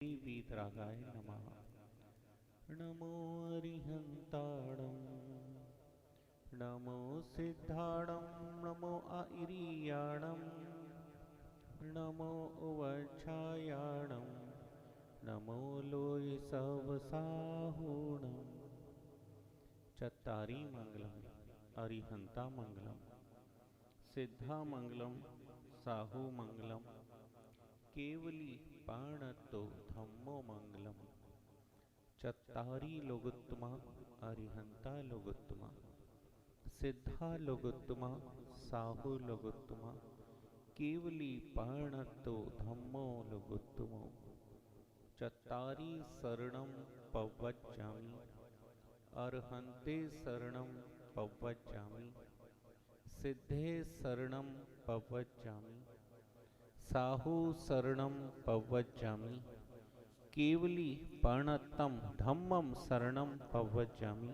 वीतरागाय नमः। नमो अरिहंताणं नमो सिद्धाणं नमो आइरियाणं नमो उवच्छायाणं नमो लोय सवसाहुणं। चत्तारी मंगलम अरिहंता मंगलम सिद्धा मंगलम साहु मंगलम केवली पाणतो धम्मो मंगलम। चत्तारी लोगोत्तमा अरिहंता लोगोत्तमा सिद्धा लोगोत्तमा साहु लोगोत्तमा केवली पाणतो धम्मो लोगोत्तमो। चत्तारी शरणं पवज्जामि अरहन्ते शरणं पवज्जामि सिद्धे शरणं पवज्जामि साहु शरणं पवज्जामि केवली पर्णतम धम्मम शरणं पवज्जामि।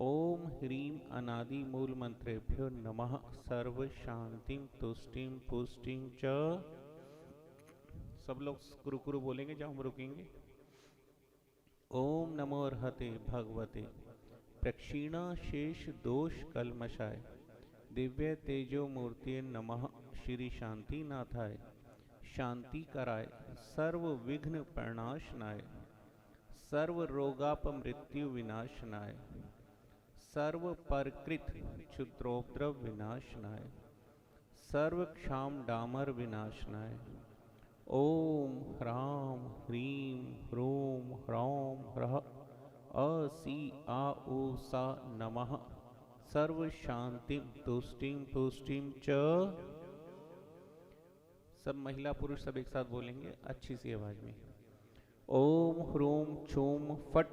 ओम ह्रीं अनादि मूल मंत्रेभ्यो नमः। सर्व शांतिम तुष्टिम पुष्टिम च। सब लोग गुरु गुरु बोलेंगे जब हम रुकेंगे। ओम नमो अर्हते भगवते प्रक्षीणा शेष दोष कलमशाय दिव्य तेजो मूर्ति नमः। श्री शांति नाथाय शांति कराय सर्व विघ्न प्रणाशनाय सर्व रोगाप मृत्यु विनाशनाय सर्व परकृत क्षुद्रोपद्रव विनाशनाय सर्व क्षाम डामर विनाशनाय। ओम ह्रां ह्रीं ह्रूं ह्रौं ह्रः असि आ उ सा नमः। सर्व शांतिं तुष्टिं पुष्टिं च। सब महिला पुरुष सब एक साथ बोलेंगे अच्छी सी आवाज में। ओम ह्रूम छूम फट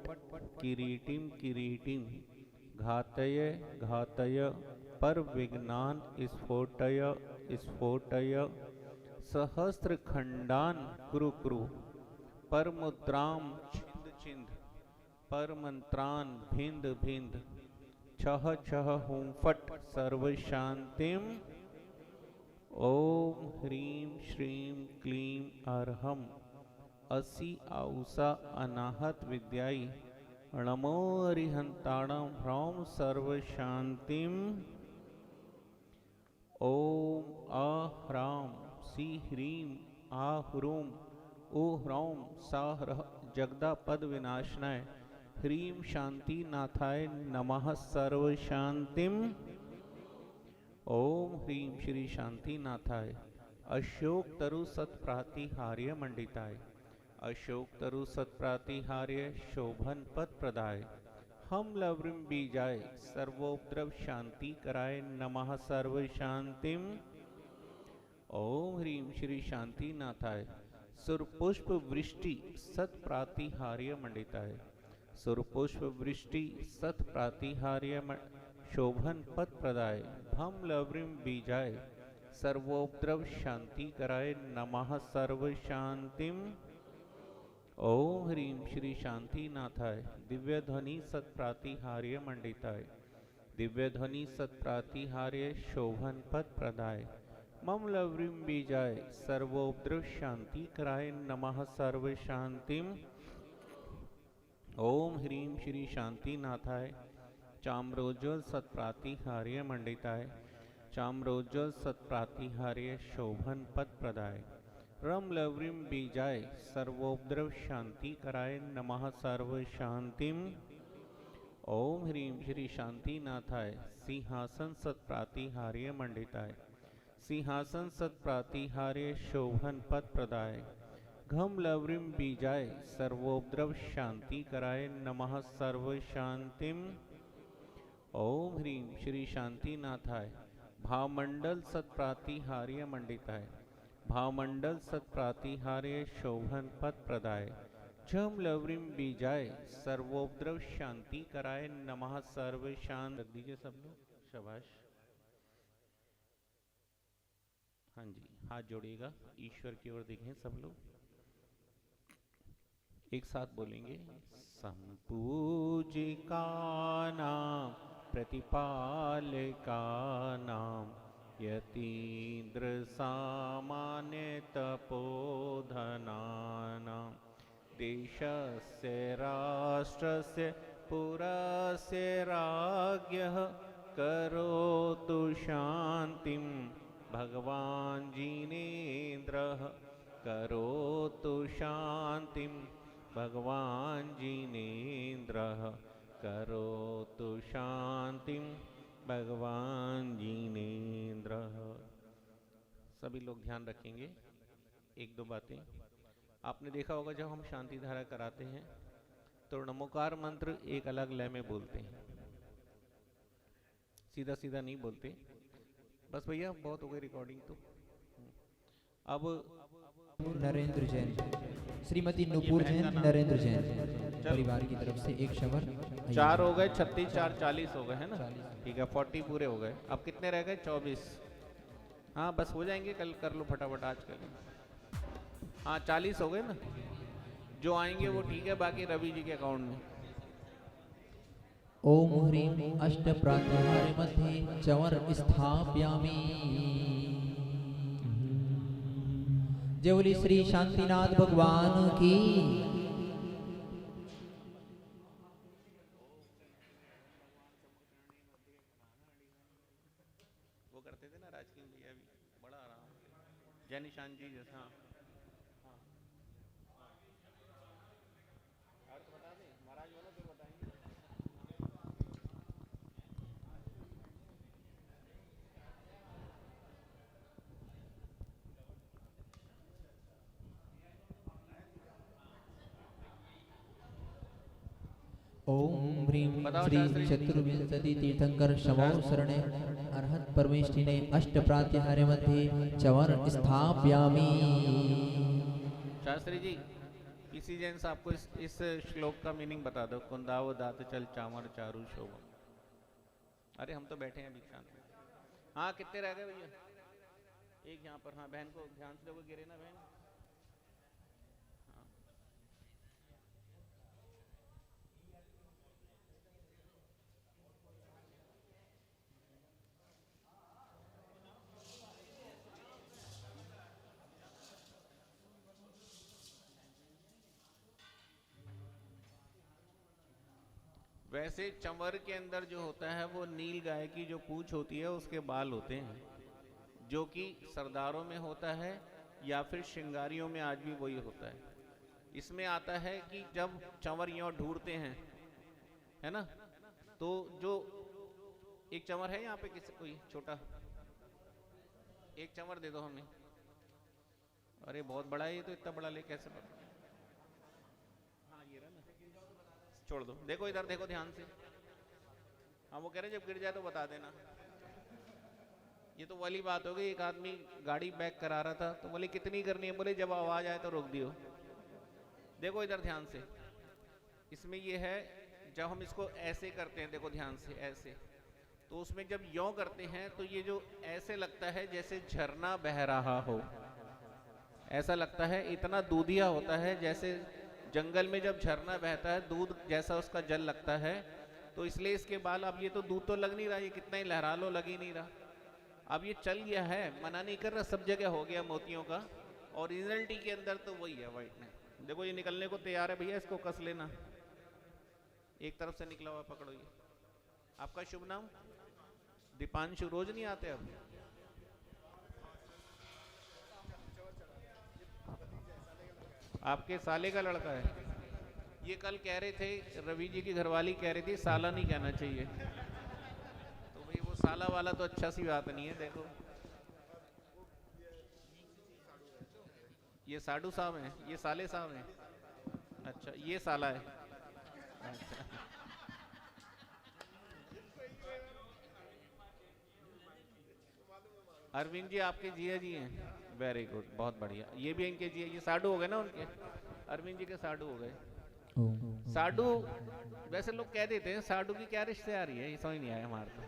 किरीटिम किरीटिम घातय घातय पर विज्ञान स्फोटय स्फोटय सहस्त्र खंडान कुरु कुरु पर मुद्राम छिंद छिंद पर मंत्रान भिंद भिंद छह छह हूं फट सर्व शांतिम। ओम ह्रीं श्रीं क्लीं अर्हं असि आउषा अनाहत विद्याई नमो अरिहंताणं ह्रौं सर्व शांतिम। ओम अह्रां सी ह्रीं आह्रूं ह्रौं साह्रः जगदा पद विनाशनाय ह्रीं शांति नाथाय नमः सर्व शांतिम। ओम ह्रीं श्री शांति नाथाय अशोक तरु सत्प्रातिहार्य मंडिताय अशोक तरु सत्प्रातिहार्य शोभन पद प्रदाय हम लवृम बीजाय सर्वोपद्रव शांति कराय नमः सर्व शांतिम। ओम ह्रीं श्री शांति नाथाय सुरपुष्प वृष्टि सत्प्रातिहार्य मंडिताय सुरपुष्प वृष्टि सत्प्रातिहार्य शोभन पद प्रदाय भम लवृम बीजाय सर्वोपद्रव शांति कराय नमः सर्व शांतिम। ओम ह्रीं श्री शांति नाथाय दिव्य ध्वनि सत्प्रातिहार्य मंडिताय दिव्य ध्वनि सत्प्रातिहार्य शोभन पद प्रदाय मम लवृम बीजाय सर्वोपद्रव शांति कराय नमः सर्व शांतिम। ओम ह्रीं श्री शांति नाथाय चाम्रोज्वल सत्प्रातिहार्य मंडिताय चाम्रोज्वल सत्प्रातिहार्य शोभन पद प्रदाय रम लवृम बीजाय सर्वोपद्रव शांति कराय नमः सर्व शांतिम। ओम ह्रीं श्री शांति नाथाय सिंहासन सत्प्रातिहार्य मंडिताय सिंहासन सत्प्रातिहार्य शोभन पद प्रदाय घम लवृम बीजाय सर्वोपद्रव शांति कराय नमः सर्व शांतिम। ओम ह्रीं श्री शांति नाथाय भावमंडल सत्प्रातिहार्य मंडिताय भावमंडल सत्प्रातिहार्य शोभन पद प्रदाय झम लवृम बीजाय सर्वोपद्रव शांति कराय नमः सर्व शांत। रख दीजिए सब लोग शाबाश। हाँ जी हाथ जोड़िएगा ईश्वर की ओर देखें सब लोग एक साथ बोलेंगे। संपूजिका नाम प्रतिपालिका नाम यतीन्द्र सामान्य तपोधनानां देशस्य राष्ट्रस्य पुरस्य राज्ञः करोतु शान्तिं भगवान् जिनेन्द्रः करोतु शान्तिं भगवान् जिनेन्द्रः करोतु शान्तिं भगवान् जिनेन्द्रः। सभी लोग ध्यान रखेंगे एक दो बातें। आपने देखा होगा जब हम शांति धारा कराते हैं तो नमोकार मंत्र एक अलग लय में बोलते हैं, सीधा सीधा नहीं बोलते। बस भैया बहुत हो गई रिकॉर्डिंग तो। अब नरेंद्र जैन, श्रीमती नूपुर जैन, नरेंद्र जैन परिवार की तरफ से एक शवर। 4 हो गए, 36 4 40 हो गए है ना। ठीक है 40 पूरे हो गए। अब कितने रह गए? 24। हाँ बस हो जाएंगे, कल कर लो फटाफट, आज कर लो। हाँ 40 हो गए ना, जो आएंगे वो ठीक है, बाकी रवि जी के अकाउंट में। ओम ह्रीं अष्ट प्रातहारे मध्ये चवर स्थापयामि। जय बोली श्री शांतिनाथ भगवान की। वो करते थे ना राजकीय भैया भी, बड़ा आराम से जय निशान जी जैसा। हाँ अर्थ बता दें महाराज बोलो फिर बताएंगे। ओम ह्रीं श्री चतुर्विंशति तीर्थंकर शमो शरणे अर्हत परमेष्ठिने अष्ट प्रातहारे मध्ये चवर स्थापयामि। शास्त्री जी किसी जैन साहब को इस श्लोक का मीनिंग बता दो। कुंदाव दात चल चामर चारु शोभम। अरे हम तो बैठे हैं अभी शांत में। हाँ कितने रह गए भैया? एक यहाँ पर। हाँ बहन को ध्यान से लोग गिरे ना बहन। हाँ वैसे चंवर के अंदर जो होता है वो नील गाय की जो पूंछ होती है उसके बाल होते हैं, जो कि सरदारों में होता है या फिर श्रृंगारियों में आज भी वही होता है। इसमें आता है कि जब चंवर यूं ढूंढते हैं है ना, तो जो एक चंवर है यहाँ पे किसी कोई छोटा एक चंवर दे दो हमें। अरे बहुत बड़ा है ये तो, इतना बड़ा ले कैसे पता? हाँ ये रहा ना, छोड़ दो। देखो इधर देखो ध्यान से। हाँ वो कह रहे जब गिर जाए तो बता देना। ये तो वाली बात हो गई, एक आदमी गाड़ी बैक करा रहा था तो बोले कितनी करनी है? बोले जब आवाज आए तो रोक दियो। देखो इधर ध्यान से। इसमें ये है जब हम इसको ऐसे करते हैं, देखो ध्यान से ऐसे, तो उसमें जब यों करते हैं तो ये जो ऐसे लगता है जैसे झरना बह रहा हो, ऐसा लगता है। इतना दूधिया होता है जैसे जंगल में जब झरना बहता है दूध जैसा उसका जल लगता है। तो इसलिए इसके बाल, अब ये तो दूध तो लग नहीं रहा, ये कितना ही लहरा लो लग ही नहीं रहा। अब ये चल गया है, मना नहीं कर रहा, सब जगह हो गया मोतियों का। ओरिजिनलिटी के अंदर तो वही है वाइट में। देखो ये निकलने को तैयार है भैया, इसको कस लेना। एक तरफ से निकला हुआ पकड़ो ये। आपका शुभ नाम? दीपांशु। रोज नहीं आते अब? आपके साले का लड़का है ये। कल कह रहे थे रवि जी की घरवाली कह रही थी साला नहीं कहना चाहिए, तो भाई वो साला वाला तो अच्छा सी बात नहीं है। देखो ये साडू साहब हैं, ये साले साहब हैं। अच्छा ये साला है। अच्छा अरविंद जी आपके जिया जी हैं। वेरी गुड, बहुत बढ़िया। ये भी इनके जिया, ये साडू हो गए ना उनके, अरविंद जी के साडू हो गए। साडू वैसे लोग कह देते हैं, साडू की क्या रिश्ते आ रही है ये समझ नहीं आया हमारे तो,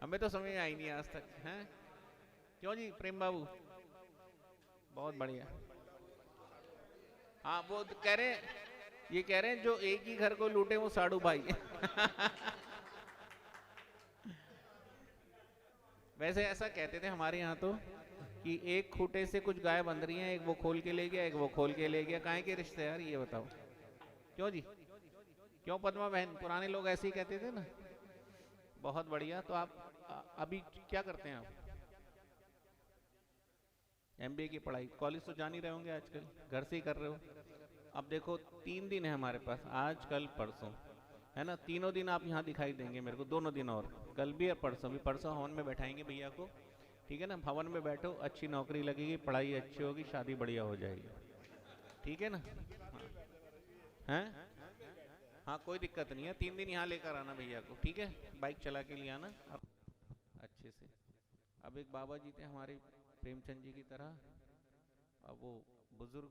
हमें तो समझ आई नहीं आज तक हैं। क्यों जी प्रेम बाबू? बहुत बढ़िया। हाँ वो कह रहे हैं, ये कह रहे हैं जो एक ही घर को लूटे वो साडू भाई। वैसे ऐसा कहते थे हमारे यहाँ तो कि एक खूटे से कुछ गाय बंध रही हैं, एक वो खोल के ले गया, एक वो खोल के ले गया। काहे के रिश्ते यार, ये बताओ। क्यों जी, क्यों पद्मा बहन? पुराने लोग ऐसे ही कहते थे ना। बहुत बढ़िया। तो आप अभी क्या करते हैं? आप एमबीए की पढ़ाई, कॉलेज तो जान ही रहे होंगे आजकल, घर से ही कर रहे हो। अब देखो 3 दिन है हमारे पास, आज कल परसों, है ना। तीनों दिन आप यहाँ दिखाई देंगे मेरे को, दोनों दिन और, कल भी और परसों भी। परसों हवन में बैठाएंगे भैया को, ठीक है ना। भवन में बैठो, अच्छी नौकरी लगेगी, पढ़ाई अच्छी होगी, शादी बढ़िया हो जाएगी, ठीक है ना। हाँ हैं? हाँ कोई दिक्कत नहीं है, 3 दिन यहाँ लेकर आना भैया को, ठीक है। बाइक चला के लिए आना अब अच्छे से। अब एक बाबा जी थे हमारे प्रेमचंद जी की तरह, अब वो बुजुर्ग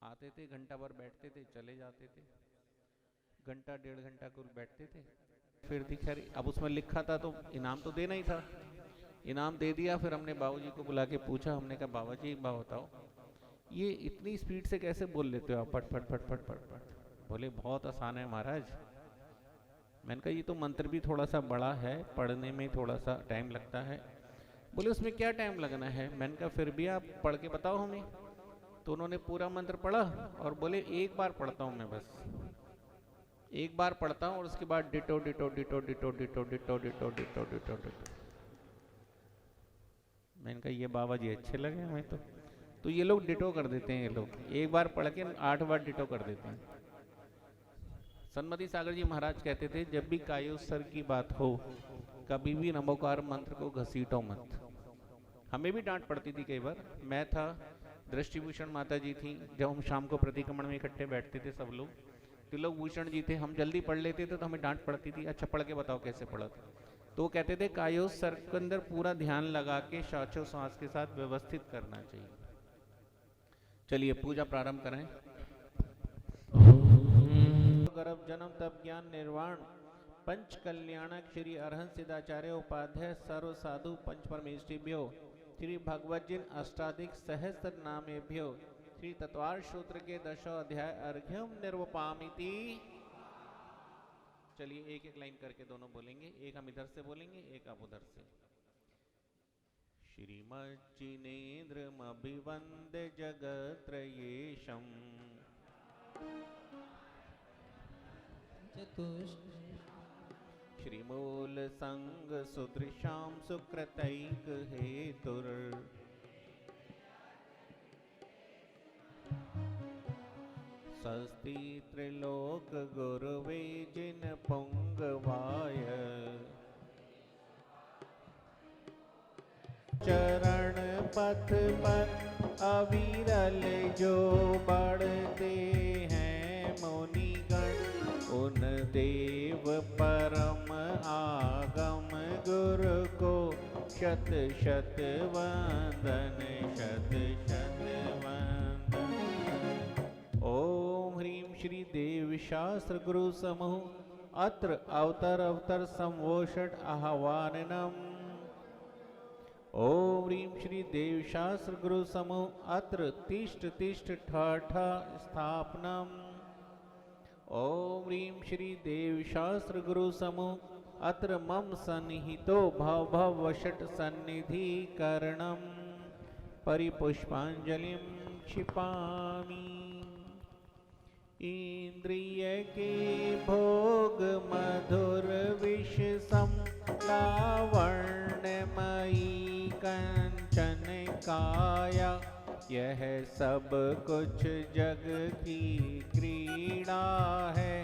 आते थे, घंटा भर बैठते थे, चले जाते थे, घंटा 1.5 घंटा कुल बैठते थे, फिर खैर अब उसमें लिखा था तो इनाम तो देना ही था, इनाम दे दिया। फिर हमने बाबूजी को बुला के पूछा, हमने कहा बाबा जी एक बात बताओ, ये इतनी स्पीड से कैसे बोल लेते हो आप, पट पट पट पट पट पट? बोले बहुत आसान है महाराज। मैंने कहा ये तो मंत्र भी थोड़ा सा बड़ा है, पढ़ने में थोड़ा सा टाइम लगता है। बोले उसमें क्या टाइम लगना है? मैंने कहा फिर भी आप पढ़ के बताओ हमें। तो उन्होंने पूरा मंत्र पढ़ा और बोले एक बार पढ़ता हूँ मैं, बस एक बार पढ़ता हूँ और उसके बाद ditto ditto ditto ditto ditto ditto ditto ditto ditto ditto. मैंने कहा ये बाबा जी अच्छे लगे हमें तो ये लोग डिटो कर देते हैं, ये लोग एक बार पढ़ के 8 बार डिटो कर देते हैं। सन्मति सागर जी महाराज कहते थे जब भी कायोत्सर्ग की बात हो, कभी भी नमोकार मंत्र को घसीटो मत। हमें भी डांट पड़ती थी कई बार, मैं था, दृष्टिभूषण माता जी थी, जब हम शाम को प्रतिक्रमण में इकट्ठे बैठते थे सब लोग, तिलक भूषण जी थे, हम जल्दी पढ़ लेते थे तो हमें डांट पड़ती थी, अच्छा पढ़ के बताओ कैसे पढ़ा था। तो वो कहते थे कायोत्सर्ग के अंदर पूरा ध्यान लगा के श्वासोच्छ्वास के साथ व्यवस्थित करना चाहिए। चलिए पूजा प्रारंभ करें। गर्भ जन्म तप ज्ञान निर्वाण पंच कल्याणक श्री अरहंत सिद्धाचार्य उपाध्याय सर्व साधु पंच परमेष्टिभ्यो श्री भगवत जिन अष्टाधिक सहस्त्र नामेभ्यो श्री तत्वार सूत्र के 10 अध्याय अर्घ्यम निर्वपामिति। चलिए एक एक लाइन करके दोनों बोलेंगे, एक हम इधर से बोलेंगे, एक आप उधर से। श्रीमज्जिनेन्द्रमभिवन्द्य जगत्त्रयेशम् श्रीमूल संग सुदृशां सुकृतैक हेतुर स्वस्ति त्रिलोक गुरुवे जिन पुंगवाय चरण पथ पर अविरल जो बढ़ते हैं मुनिगण, उन देव परम आगम गुरु को शत शत वंदन, शत शत वंदन। ओम ह्रीं श्री देव शास्त्र गुरु समूह अत्र अवतर अवतर संवोषट आह्वाननम। ओम ह्रीं श्री देव शास्त्र गुरु समूह अत्र तिष्ठ तिष्ठ ठ स्थापनम। ओम ह्रीं श्री देव शास्त्र गुरु समूह अत्र मम सन्निहितो भव भव वषट सन्निधि करणम। परिपुष्पांजलिं क्षिपामि। इंद्रिय के भोग मधुर विष सम लावण्यमयी कंचन काया, यह सब कुछ जग की क्रीड़ा है,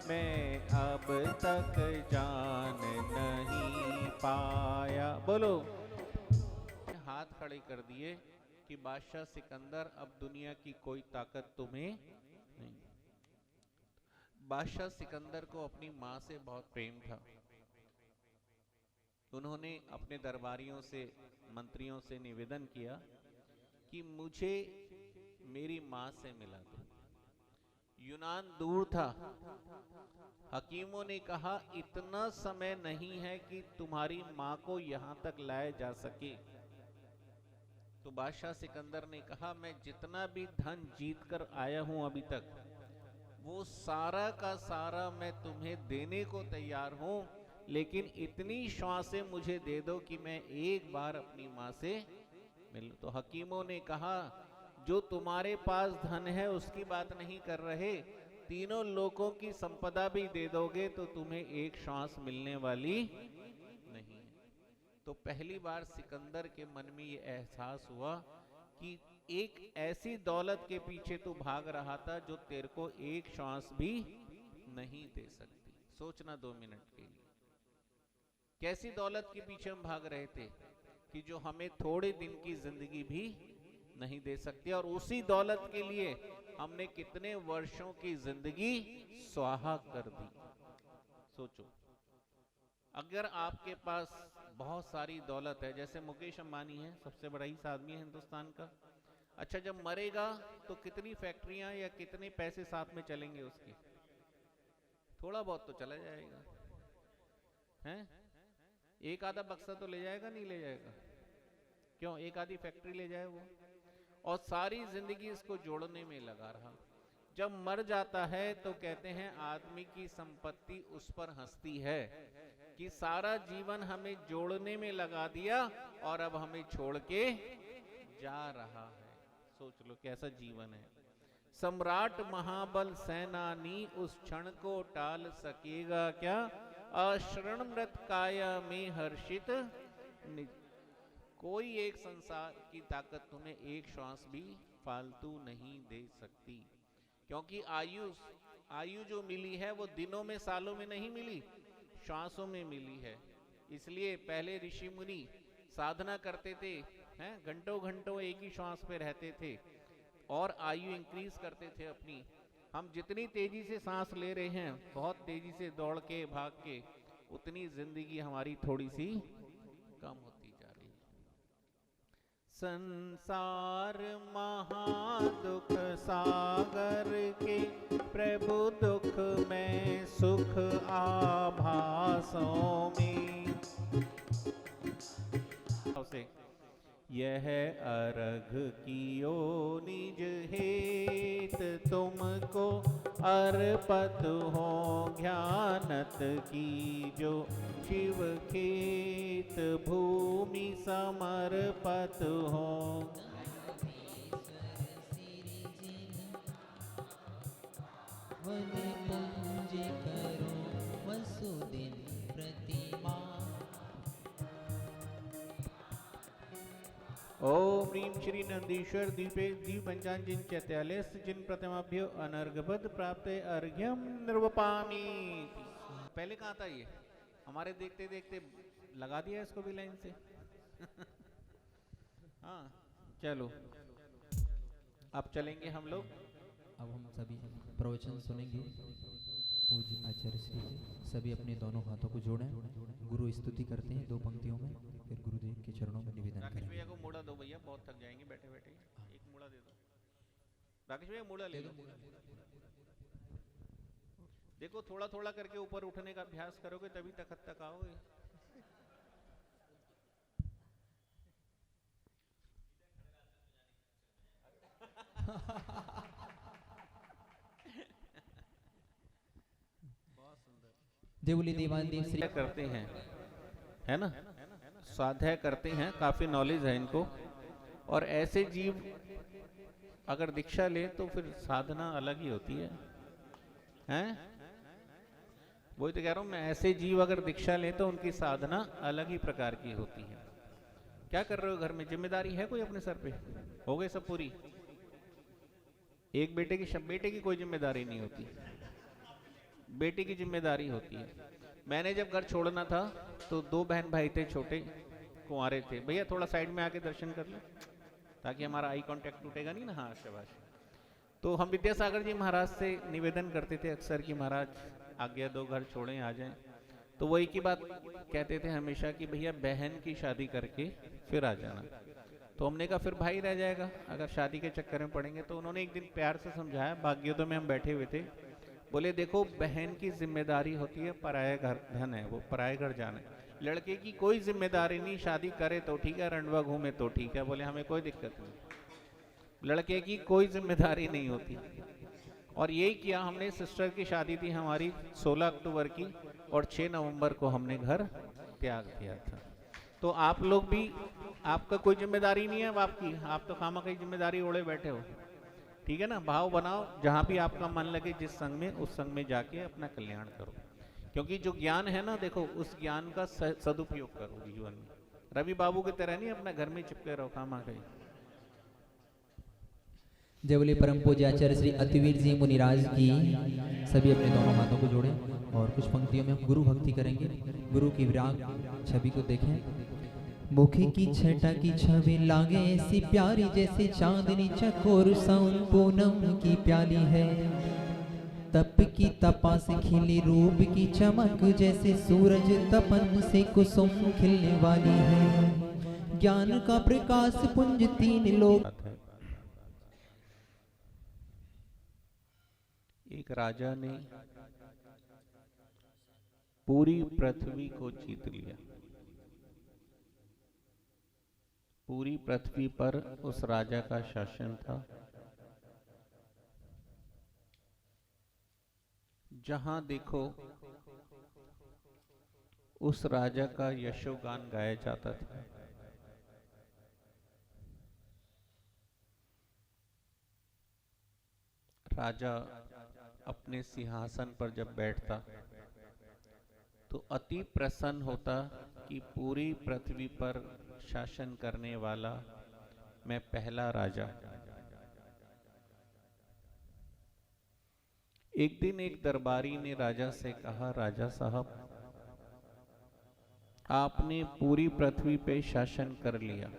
मैं अब तक जान नहीं पाया। बोलो, हाथ खड़े कर दिए कि बादशाह सिकंदर अब दुनिया की कोई ताकत तुम्हें नहीं। बादशाह सिकंदर को अपनी माँ से बहुत प्रेम था। उन्होंने अपने दरबारियों से, मंत्रियों से निवेदन किया कि मुझे मेरी माँ से मिला दो। यूनान दूर था, हकीमों ने कहा इतना समय नहीं है कि तुम्हारी माँ को यहाँ तक लाया जा सके। तो बादशाह सिकंदर ने कहा मैं जितना भी धन जीत कर आया हूँ अभी तक, वो सारा का सारा मैं तुम्हें देने को तैयार हूं, लेकिन इतनी श्वासें मुझे दे दो कि मैं एक बार अपनी मां से मिल। तो हकीमों ने कहा जो तुम्हारे पास धन है उसकी बात नहीं कर रहे, तीनों लोगों की संपदा भी दे दोगे तो तुम्हें एक श्वास मिलने वाली नहीं है। तो पहली बार सिकंदर के मन में ये एहसास हुआ कि एक ऐसी दौलत के पीछे तू भाग रहा था जो तेरे को एक श्वास भी नहीं दे सकती। सोचना 2 मिनट के लिए, कैसी दौलत के पीछे हम भाग रहे थे कि जो हमें थोड़े दिन की जिंदगी भी नहीं दे सकती, और उसी दौलत के लिए हमने कितने वर्षों की जिंदगी स्वाहा कर दी। सोचो, अगर आपके पास बहुत सारी दौलत है, जैसे मुकेश अंबानी है, सबसे बड़ा ही आदमी है हिंदुस्तान का, अच्छा जब मरेगा तो कितनी फैक्ट्रियां या कितने पैसे साथ में चलेंगे उसके? थोड़ा बहुत तो चला जाएगा, हैं? एक आधा बक्सा तो ले जाएगा, नहीं ले जाएगा? क्यों? एक आधी फैक्ट्री ले जाए वो, और सारी जिंदगी इसको जोड़ने में लगा रहा। जब मर जाता है तो कहते हैं आदमी की संपत्ति उस पर हंसती है कि सारा जीवन हमें जोड़ने में लगा दिया और अब हमें छोड़ के जा रहा है। सोच लो कैसा जीवन है। सम्राट महाबल सेनानी उस क्षण को टाल सकेगा क्या, अशरण मृत काया में हर्षित कोई एक संसार की ताकत तुम्हें एक श्वास भी फालतू नहीं दे सकती, क्योंकि आयु जो मिली है वो दिनों में सालों में नहीं मिली, श्वासों में मिली है। इसलिए पहले ऋषि मुनि साधना करते थे, हैं, घंटों घंटों एक ही श्वास पे रहते थे और आयु इंक्रीज करते थे अपनी। हम जितनी तेजी से सांस ले रहे हैं, बहुत तेजी से दौड़ के भाग के, उतनी जिंदगी हमारी थोड़ी सी कम होती जा रही है। संसार महादुख सागर के, प्रभु दुख में सुख आभासों में। यह अर्घ कियो निज हेत, तुमको अर्पत हो ज्ञानत की जो शिव खेत, भूमि समर्पत हो। ओम ह्रीं श्री नंदीश्वर दीपे दीप पंचान जिन चैत्यालय जिन प्रतिमाभ्यो अनर्घबद्ध प्राप्त अर्घ्यम निर्वपामि। पहले कहाँ था ये? हमारे देखते देखते लगा दिया इसको भी लाइन से। हाँ चलो, अब चलेंगे हम लोग। अब हम सभी प्रवचन सुनेंगे। पूज्य आचार्य श्री जी सभी अपने दोनों हाथों को जोड़ें, गुरु स्तुति करते हैं 2 पंक्तियों में, फिर गुरुदेव के चरणों में निवेदन करें। राकेश भैया को मूड़ा दो भैया, बहुत थक जाएंगे बैठे बैठे। एक मूड़ा दे दो राकेश भैया, मूड़ा ले लो। देखो थोड़ा थोड़ा करके ऊपर उठने का अभ्यास करोगे तभी तक आओगे। देवली दीवान देव श्री करते हैं, है ना, स्वाध्याय करते हैं, काफी नॉलेज है इनको। और ऐसे जीव अगर दीक्षा ले तो फिर साधना अलग ही होती है, हैं? वही तो कह रहा हूं मैं, ऐसे जीव अगर दीक्षा ले तो उनकी साधना अलग ही प्रकार की होती है। क्या कर रहे हो घर में? जिम्मेदारी है कोई अपने सर पे? हो गई सब पूरी? एक बेटे की कोई जिम्मेदारी नहीं होती, बेटी की जिम्मेदारी होती है। मैंने जब घर छोड़ना था तो 2 बहन भाई थे, छोटे कुंवारे थे। भैया थोड़ा साइड में आके दर्शन कर लो ताकि हमारा आई कांटेक्ट टूटेगा नहीं ना। हाँ शाबाश। तो हम विद्यासागर जी महाराज से निवेदन करते थे अक्सर कि महाराज आज्ञा दो, घर छोड़ें, आ जाएं। तो वो एक ही बात कहते थे हमेशा कि भैया बहन की शादी करके फिर आ जाना। तो हमने कहा फिर भाई रह जाएगा अगर शादी के चक्कर में पड़ेंगे। तो उन्होंने एक दिन प्यार से समझाया, भाग्योदय में हम बैठे हुए थे, बोले देखो बहन की जिम्मेदारी होती है, पराया घर धन है, वो पराये घर जाना है। लड़के की कोई जिम्मेदारी नहीं, शादी करे तो ठीक है, रंडवा घूमे तो ठीक है, बोले हमें कोई दिक्कत नहीं। लड़के की कोई जिम्मेदारी नहीं होती। और यही किया हमने। सिस्टर की शादी थी हमारी 16 अक्टूबर की और 6 नवंबर को हमने घर त्याग दिया था। तो आप लोग भी आपका कोई जिम्मेदारी नहीं है अब आपकी, आप तो खामा की जिम्मेदारी ओढ़े बैठे हो। ठीक है ना, भाव बनाओ, जहां भी आपका मन लगे जिस संग में, उस संग में जाके अपना कल्याण करो। क्योंकि जो ज्ञान है ना, देखो उस ज्ञान का सदुपयोग करो जीवन में। रवि बाबू की तरह नहीं अपना घर में चिपके रहो खामा कहीं। जय बोले परम पूज्य आचार्य श्री अतिवीर जी मुनिराज की। सभी अपने दोनों हाथों को जोड़ें और कुछ पंक्तियों में हम गुरु भक्ति करेंगे। गुरु की विराग छवि को देखें। मुखे की छटा की छवि लागे ऐसी प्यारी, जैसे चांदनी चकोर साउन पूनम की प्याली है। तप की तपा से खिली रूप की चमक, जैसे सूरज तपन से कुसुम खिलने वाली है। ज्ञान का प्रकाश पुंज तीन लोक। एक राजा ने पूरी पृथ्वी को जीत लिया। पूरी पृथ्वी पर उस राजा का शासन था। जहां देखो उस राजा का यशोगान गाया जाता था। राजा अपने सिंहासन पर जब बैठता तो अति प्रसन्न होता कि पूरी पृथ्वी पर शासन करने वाला मैं पहला राजा। एक दिन एक दरबारी ने राजा से कहा, राजा साहब आपने पूरी पृथ्वी पे शासन कर लिया,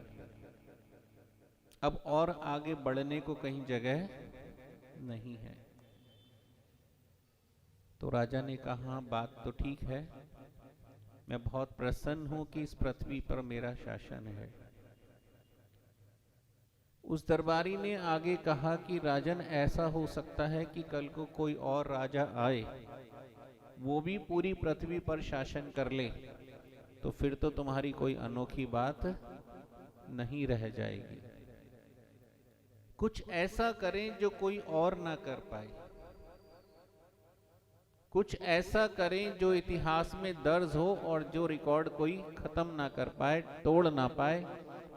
अब और आगे बढ़ने को कहीं जगह नहीं है। तो राजा ने कहा, बात तो ठीक है, मैं बहुत प्रसन्न हूं कि इस पृथ्वी पर मेरा शासन है। उस दरबारी ने आगे कहा कि राजन, ऐसा हो सकता है कि कल को कोई और राजा आए, वो भी पूरी पृथ्वी पर शासन कर ले, तो फिर तो तुम्हारी कोई अनोखी बात नहीं रह जाएगी। कुछ ऐसा करें जो कोई और ना कर पाए, कुछ ऐसा करें जो इतिहास में दर्ज हो और जो रिकॉर्ड कोई खत्म ना कर पाए, तोड़ ना पाए।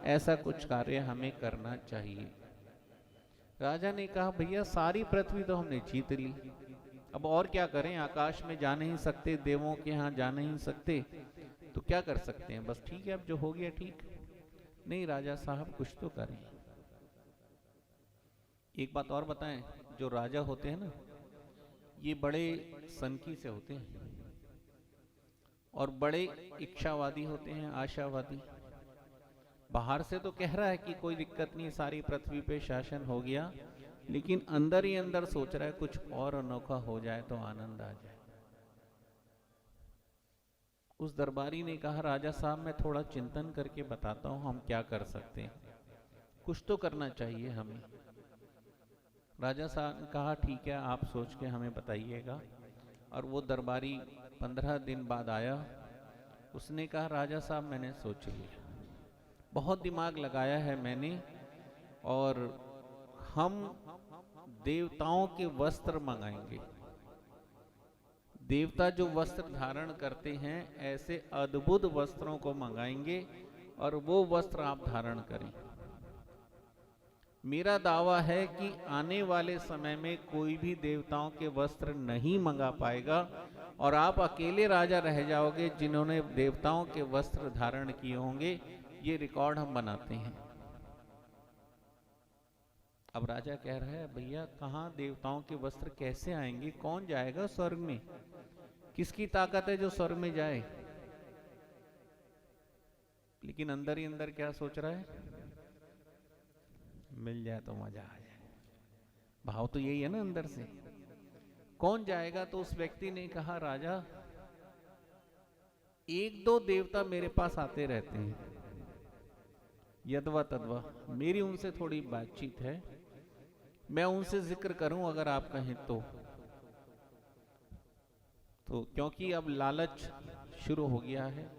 ऐसा कुछ कार्य हमें करना चाहिए। राजा ने कहा, भैया सारी पृथ्वी तो हमने जीत ली, अब और क्या करें? आकाश में जा नहीं सकते, देवों के यहाँ जा नहीं सकते, तो क्या कर सकते हैं? बस ठीक है, अब जो हो गया ठीक। नहीं राजा साहब, कुछ तो करें। एक बात और बताएं, जो राजा होते हैं ना, ये बड़े सनकी से होते हैं और बड़े इच्छावादी होते हैं, आशावादी। बाहर से तो कह रहा है कि कोई दिक्कत नहीं, सारी पृथ्वी पे शासन हो गया, लेकिन अंदर ही अंदर सोच रहा है कुछ और अनोखा हो जाए तो आनंद आ जाए। उस दरबारी ने कहा, राजा साहब मैं थोड़ा चिंतन करके बताता हूं हम क्या कर सकते हैं, कुछ तो करना चाहिए हमें। राजा साहब ने कहा, ठीक है, आप सोच के हमें बताइएगा। और वो दरबारी 15 दिन बाद आया। उसने कहा, राजा साहब मैंने सोच लिया, बहुत दिमाग लगाया है मैंने, और हम देवताओं के वस्त्र मंगाएंगे। देवता जो वस्त्र धारण करते हैं, ऐसे अद्भुत वस्त्रों को मंगाएंगे और वो वस्त्र आप धारण करें। मेरा दावा है कि आने वाले समय में कोई भी देवताओं के वस्त्र नहीं मंगा पाएगा और आप अकेले राजा रह जाओगे जिन्होंने देवताओं के वस्त्र धारण किए होंगे। ये रिकॉर्ड हम बनाते हैं। अब राजा कह रहा है, भैया कहाँ देवताओं के वस्त्र कैसे आएंगे? कौन जाएगा स्वर्ग में? किसकी ताकत है जो स्वर्ग में जाए? लेकिन अंदर ही अंदर क्या सोच रहा है? मिल जाए तो मजा आ जाए। भाव तो यही है ना अंदर से। कौन जाएगा? तो उस व्यक्ति ने कहा, राजा एक दो देवता मेरे पास आते रहते हैं, यदवा तदवा, मेरी उनसे थोड़ी बातचीत है, मैं उनसे जिक्र करूं अगर आप कहें तो क्योंकि अब लालच शुरू हो गया है,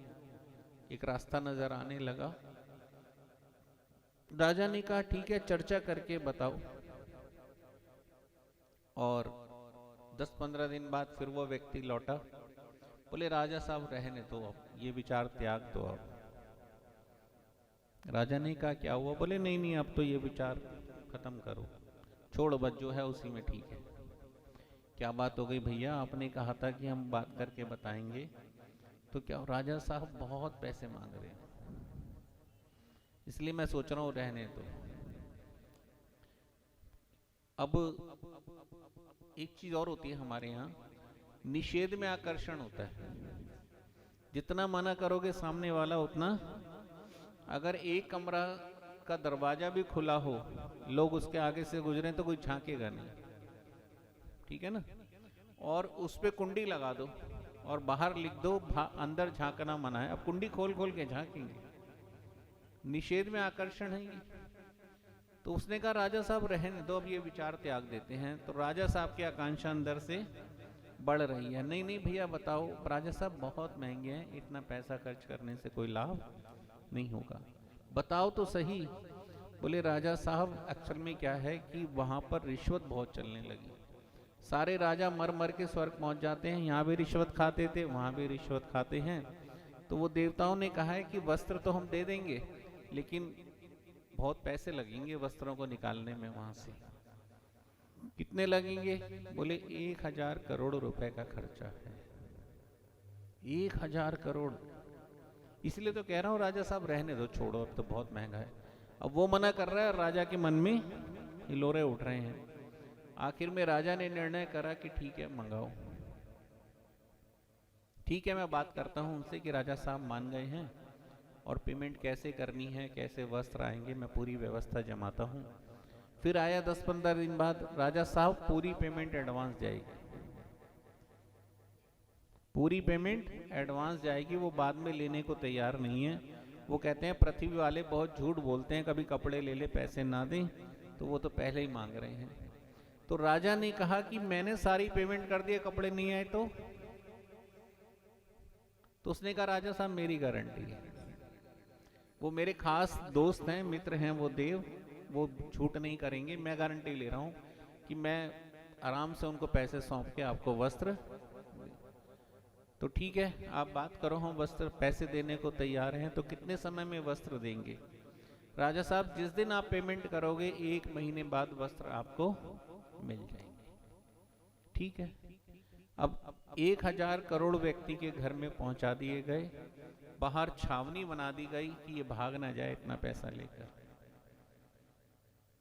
एक रास्ता नजर आने लगा। राजा ने कहा, ठीक है, चर्चा करके बताओ। और 10-15 दिन बाद फिर वो व्यक्ति लौटा। बोले, राजा साहब रहने दो, अब ये विचार त्याग दो। अब राजा ने कहा क्या हुआ? बोले नहीं नहीं, अब तो ये विचार खत्म करो, छोड़, बस जो है उसी में ठीक है। क्या बात हो गई भैया? आपने कहा था कि हम बात करके बताएंगे। तो क्या, राजा साहब बहुत पैसे मांग रहे हैं, इसलिए मैं सोच रहा हूँ रहने दो। अब एक चीज और होती है हमारे यहाँ, निषेध में आकर्षण होता है। जितना मना करोगे सामने वाला उतना, अगर एक कमरा का दरवाजा भी खुला हो, लोग उसके आगे से गुजरे तो कोई झांकेगा नहीं, ठीक है ना? और उस पे कुंडी लगा दो और बाहर लिख दो अंदर झांकना मना है, अब कुंडी खोल खोल के झांकेंगे। निषेध में आकर्षण है ये। तो उसने कहा राजा साहब रहने दो, अब ये विचार त्याग देते हैं। तो राजा साहब की आकांक्षा अंदर से बढ़ रही है, नहीं नहीं भैया बताओ। राजा साहब बहुत महंगे हैं, इतना पैसा खर्च करने से कोई लाभ नहीं होगा, बताओ तो सही। बोले राजा साहब एक्चुअल में क्या है कि वहां पर रिश्वत बहुत चलने लगी, सारे राजा मर मर के स्वर्ग पहुंच जाते हैं, यहाँ भी रिश्वत खाते थे वहां भी रिश्वत खाते हैं। तो वो देवताओं ने कहा है कि वस्त्र तो हम दे देंगे, लेकिन बहुत पैसे लगेंगे वस्त्रों को निकालने में वहां से। कितने लगेंगे? बोले 1000 करोड़ रुपए का खर्चा है। 1000 करोड़। इसलिए तो कह रहा हूँ राजा साहब रहने दो, छोड़ो, अब तो बहुत महंगा है। अब वो मना कर रहा है और राजा के मन में हिलोरे उठ रहे हैं। आखिर में राजा ने निर्णय करा कि ठीक है मंगाओ, ठीक है मैं बात करता हूं उनसे कि राजा साहब मान गए हैं और पेमेंट कैसे करनी है, कैसे वस्त्र आएंगे, मैं पूरी व्यवस्था जमाता हूं। फिर आया 10-15 दिन बाद, राजा साहब पूरी पेमेंट एडवांस जाएगी, पूरी पेमेंट एडवांस जाएगी, वो बाद में लेने को तैयार नहीं है। वो कहते हैं पृथ्वी वाले बहुत झूठ बोलते हैं, कभी कपड़े ले ले पैसे ना दें, तो वो तो पहले ही मांग रहे हैं। तो राजा ने कहा कि मैंने सारी पेमेंट कर दी, कपड़े नहीं आए तो उसने कहा राजा साहब मेरी गारंटी है, वो मेरे खास दोस्त हैं, मित्र हैं, वो देव, वो झूठ नहीं करेंगे, मैं गारंटी ले रहा हूं कि मैं आराम से उनको पैसे सौंप के आपको वस्त्र। तो ठीक है आप बात करो, हम वस्त्र पैसे देने को तैयार हैं, तो कितने समय में वस्त्र देंगे? राजा साहब जिस दिन आप पेमेंट करोगे 1 महीने बाद वस्त्र आपको मिल जाएंगे। ठीक है। अब 1000 करोड़ व्यक्ति के घर में पहुंचा दिए गए, बाहर छावनी बना दी गई कि ये भाग ना जाए इतना पैसा लेकर।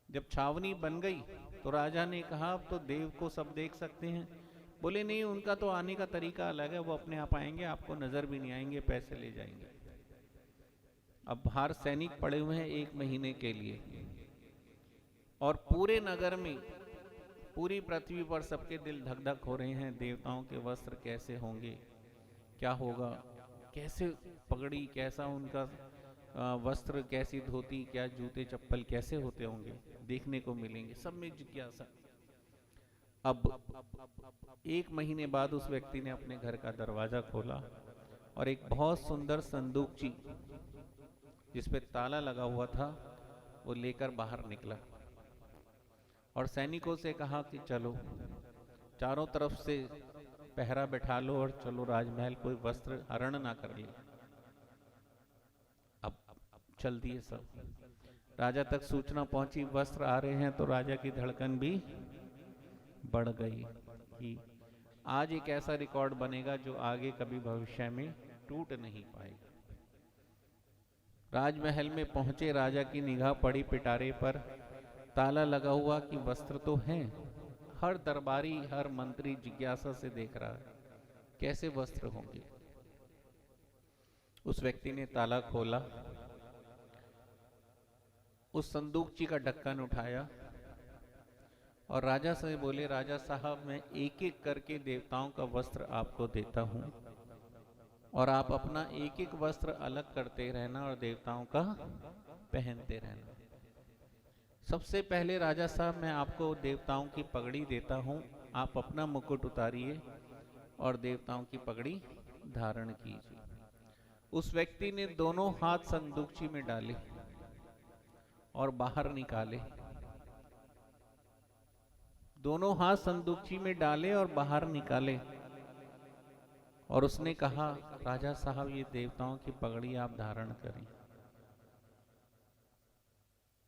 जब छावनी बन गई तो राजा ने कहा अब तो देव को सब देख सकते हैं। बोले नहीं, उनका तो आने का तरीका अलग है, वो अपने आप आएंगे, आपको नजर भी नहीं आएंगे, पैसे ले जाएंगे। अब बाहर सैनिक पड़े हुए हैं 1 महीने के लिए, और पूरे नगर में, पूरी पृथ्वी पर सबके दिल धक धक हो रहे हैं, देवताओं के वस्त्र कैसे होंगे, क्या होगा, कैसे पगड़ी, कैसा उनका वस्त्र, कैसी धोती, क्या जूते चप्पल कैसे होते होंगे, देखने को मिलेंगे, सब में जिज्ञासा। अब 1 महीने बाद उस व्यक्ति ने अपने घर का दरवाजा खोला और एक बहुत सुंदर संदूकची जिसपे ताला लगा हुआ था वो लेकर बाहर निकला और सैनिकों से कहा कि चलो चारों तरफ से पहरा बैठा लो और चलो राजमहल, कोई वस्त्र हरण ना कर ले। अब चल दिए सब, राजा तक सूचना पहुंची वस्त्र आ रहे हैं, तो राजा की धड़कन भी बढ़ गई कि आज एक ऐसा रिकॉर्ड बनेगा जो आगे कभी भविष्य में टूट नहीं पाएगा। राजमहल में पहुंचे, राजा की निगाह पड़ी पिटारे पर, ताला लगा हुआ कि वस्त्र तो हैं। हर दरबारी, हर मंत्री जिज्ञासा से देख रहा है कैसे वस्त्र होंगे। उस व्यक्ति ने ताला खोला, उस संदूकची का ढक्कन उठाया और राजा से बोले राजा साहब मैं एक एक करके देवताओं का वस्त्र आपको देता हूं और आप अपना एक एक वस्त्र अलग करते रहना और देवताओं का पहनते रहना। सबसे पहले राजा साहब मैं आपको देवताओं की पगड़ी देता हूं, आप अपना मुकुट उतारिए और देवताओं की पगड़ी धारण कीजिए। उस व्यक्ति ने दोनों हाथ संदूकची में डाले और बाहर निकाले, दोनों हाथ संदूकची में डाले और बाहर निकाले, और उसने कहा राजा साहब ये देवताओं की पगड़ी आप धारण करें।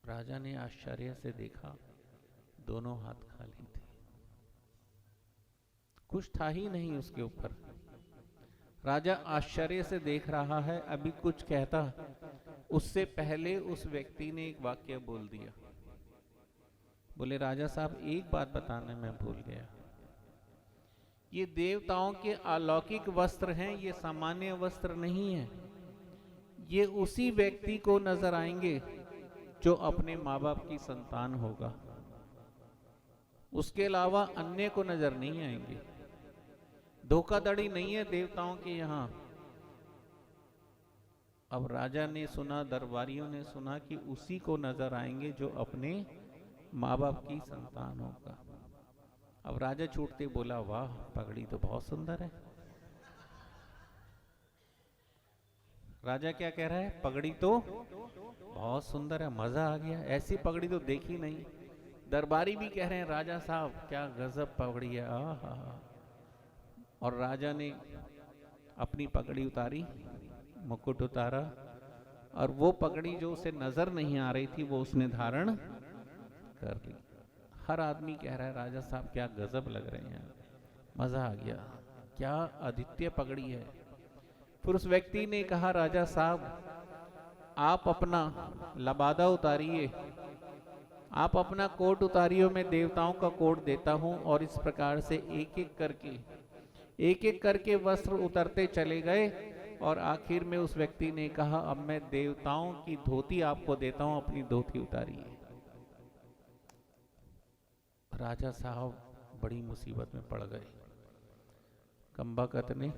राजा ने आश्चर्य से देखा, दोनों हाथ खाली थे, कुछ था ही नहीं उसके ऊपर। राजा आश्चर्य से देख रहा है, अभी कुछ कहता उससे पहले उस व्यक्ति ने एक वाक्य बोल दिया। बोले, राजा साहब एक बात बताने में भूल गया, ये देवताओं के अलौकिक वस्त्र हैं, ये सामान्य वस्त्र नहीं है। ये उसी व्यक्ति को नजर आएंगे जो अपने माँ बाप की संतान होगा, उसके अलावा अन्य को नजर नहीं आएंगे। धोखाधड़ी नहीं है देवताओं के यहाँ। अब राजा ने सुना, दरबारियों ने सुना कि उसी को नजर आएंगे जो अपने माँ बाप की संतान होगा। अब राजा छूटते बोला, वाह पगड़ी तो बहुत सुंदर है। राजा क्या कह रहा है, पगड़ी तो बहुत सुंदर है, मजा आ गया, ऐसी पगड़ी तो देखी नहीं। दरबारी भी कह रहे हैं, राजा साहब क्या गजब पगड़ी है, आहा। और राजा ने अपनी पगड़ी उतारी, मुकुट उतारा, और वो पगड़ी जो उसे नजर नहीं आ रही थी वो उसने धारण कर ली। हर आदमी कह रहा है, राजा साहब क्या गजब लग रहे हैं, मजा आ गया, क्या अद्वितीय पगड़ी है। फिर उस व्यक्ति ने कहा, राजा साहब आप अपना लबादा उतारिए, आप अपना कोट उतारिए, मैं देवताओं का कोट देता हूं। और इस प्रकार से एक एक करके वस्त्र उतरते चले गए, और आखिर में उस व्यक्ति ने कहा, अब मैं देवताओं की धोती आपको देता हूं, अपनी धोती उतारिए। राजा साहब बड़ी मुसीबत में पड़ गए। कंबाकत ने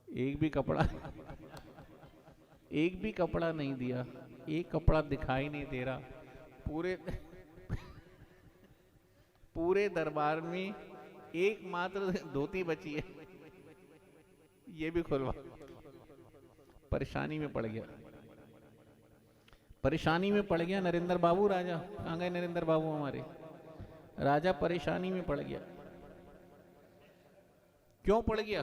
एक भी कपड़ा नहीं दिया, एक कपड़ा दिखाई नहीं दे रहा। पूरे दरबार में एकमात्र धोती बची है, ये भी खुलवा। परेशानी में पड़ गया नरेंद्र बाबू। राजा कहाँ गए नरेंद्र बाबू हमारे? राजा परेशानी में पड़ गया। क्यों पड़ गया?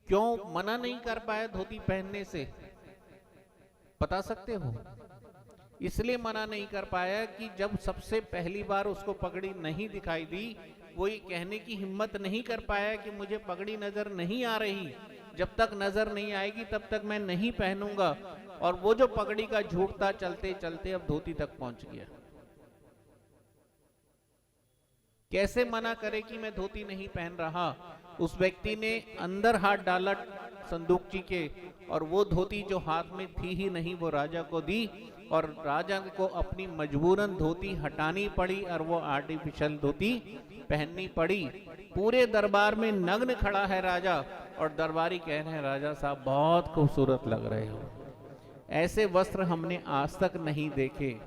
क्यों मना नहीं कर पाया धोती पहनने से? बता सकते हो? इसलिए मना नहीं कर पाया कि जब सबसे पहली बार उसको पगड़ी नहीं दिखाई दी, वो ये कहने की हिम्मत नहीं कर पाया कि मुझे पगड़ी नजर नहीं आ रही, जब तक नजर नहीं आएगी तब तक मैं नहीं पहनूंगा। और वो जो पगड़ी का झूठ था, चलते चलते अब धोती तक पहुंच गया। कैसे मना करे कि मैं धोती नहीं पहन रहा? उस व्यक्ति ने अंदर हाथ डाला संदूकची के, और वो धोती जो हाथ में थी ही नहीं वो राजा को दी, और राजा को अपनी मजबूरन धोती हटानी पड़ी और वो आर्टिफिशियल धोती पहननी पड़ी। पूरे दरबार में नग्न खड़ा है राजा, और दरबारी कह रहे हैं, राजा साहब बहुत खूबसूरत लग रहे हो, ऐसे वस्त्र हमने आज तक नहीं देखे।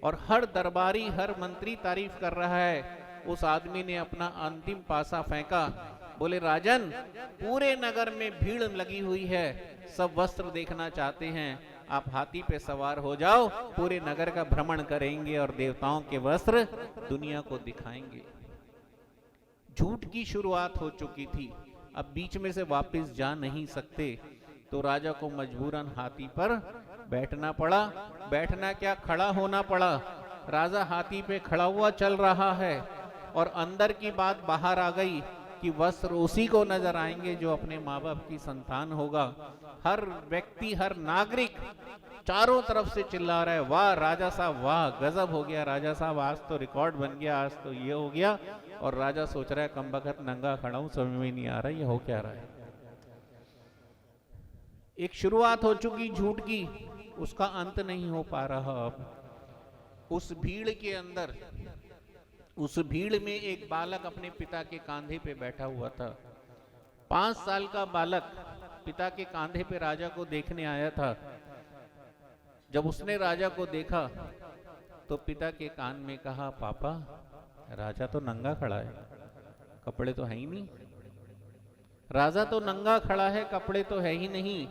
और हर दरबारी, हर मंत्री तारीफ कर रहा है। उस आदमी ने अपना अंतिम पासा फेंका, बोले, राजन पूरे नगर में भीड़ लगी हुई है, सब वस्त्र देखना चाहते हैं, आप हाथी पे सवार हो जाओ, पूरे नगर का भ्रमण करेंगे और देवताओं के वस्त्र दुनिया को दिखाएंगे। झूठ की शुरुआत हो चुकी थी, अब बीच में से वापस जा नहीं सकते, तो राजा को मजबूरन हाथी पर बैठना पड़ा। बैठना क्या, खड़ा होना पड़ा। राजा हाथी पे खड़ा हुआ चल रहा है, और अंदर की बात बाहर आ गई कि वस्त्र उसी को नजर आएंगे जो अपने माँ बाप की संतान होगा। हर व्यक्ति, हर नागरिक चारों तरफ से चिल्ला रहा है, वाह राजा साहब, वाह गजब हो गया राजा साहब, आज तो रिकॉर्ड बन गया, आज तो ये हो गया। और राजा सोच रहा है, कमबख्त नंगा खड़ा हूं, समझ में नहीं आ रहा ये हो क्या रहा है। एक शुरुआत हो चुकी झूठ की, उसका अंत नहीं हो पा रहा। अब उस भीड़ के अंदर, उस भीड़ में एक बालक अपने पिता के कांधे पे बैठा हुआ था। 5 साल का बालक पिता के कांधे पे राजा को देखने आया था। जब उसने राजा को देखा तो पिता के कान में कहा, पापा राजा तो नंगा खड़ा है, कपड़े तो है ही नहीं। राजा तो नंगा खड़ा है, कपड़े तो है ही नहीं।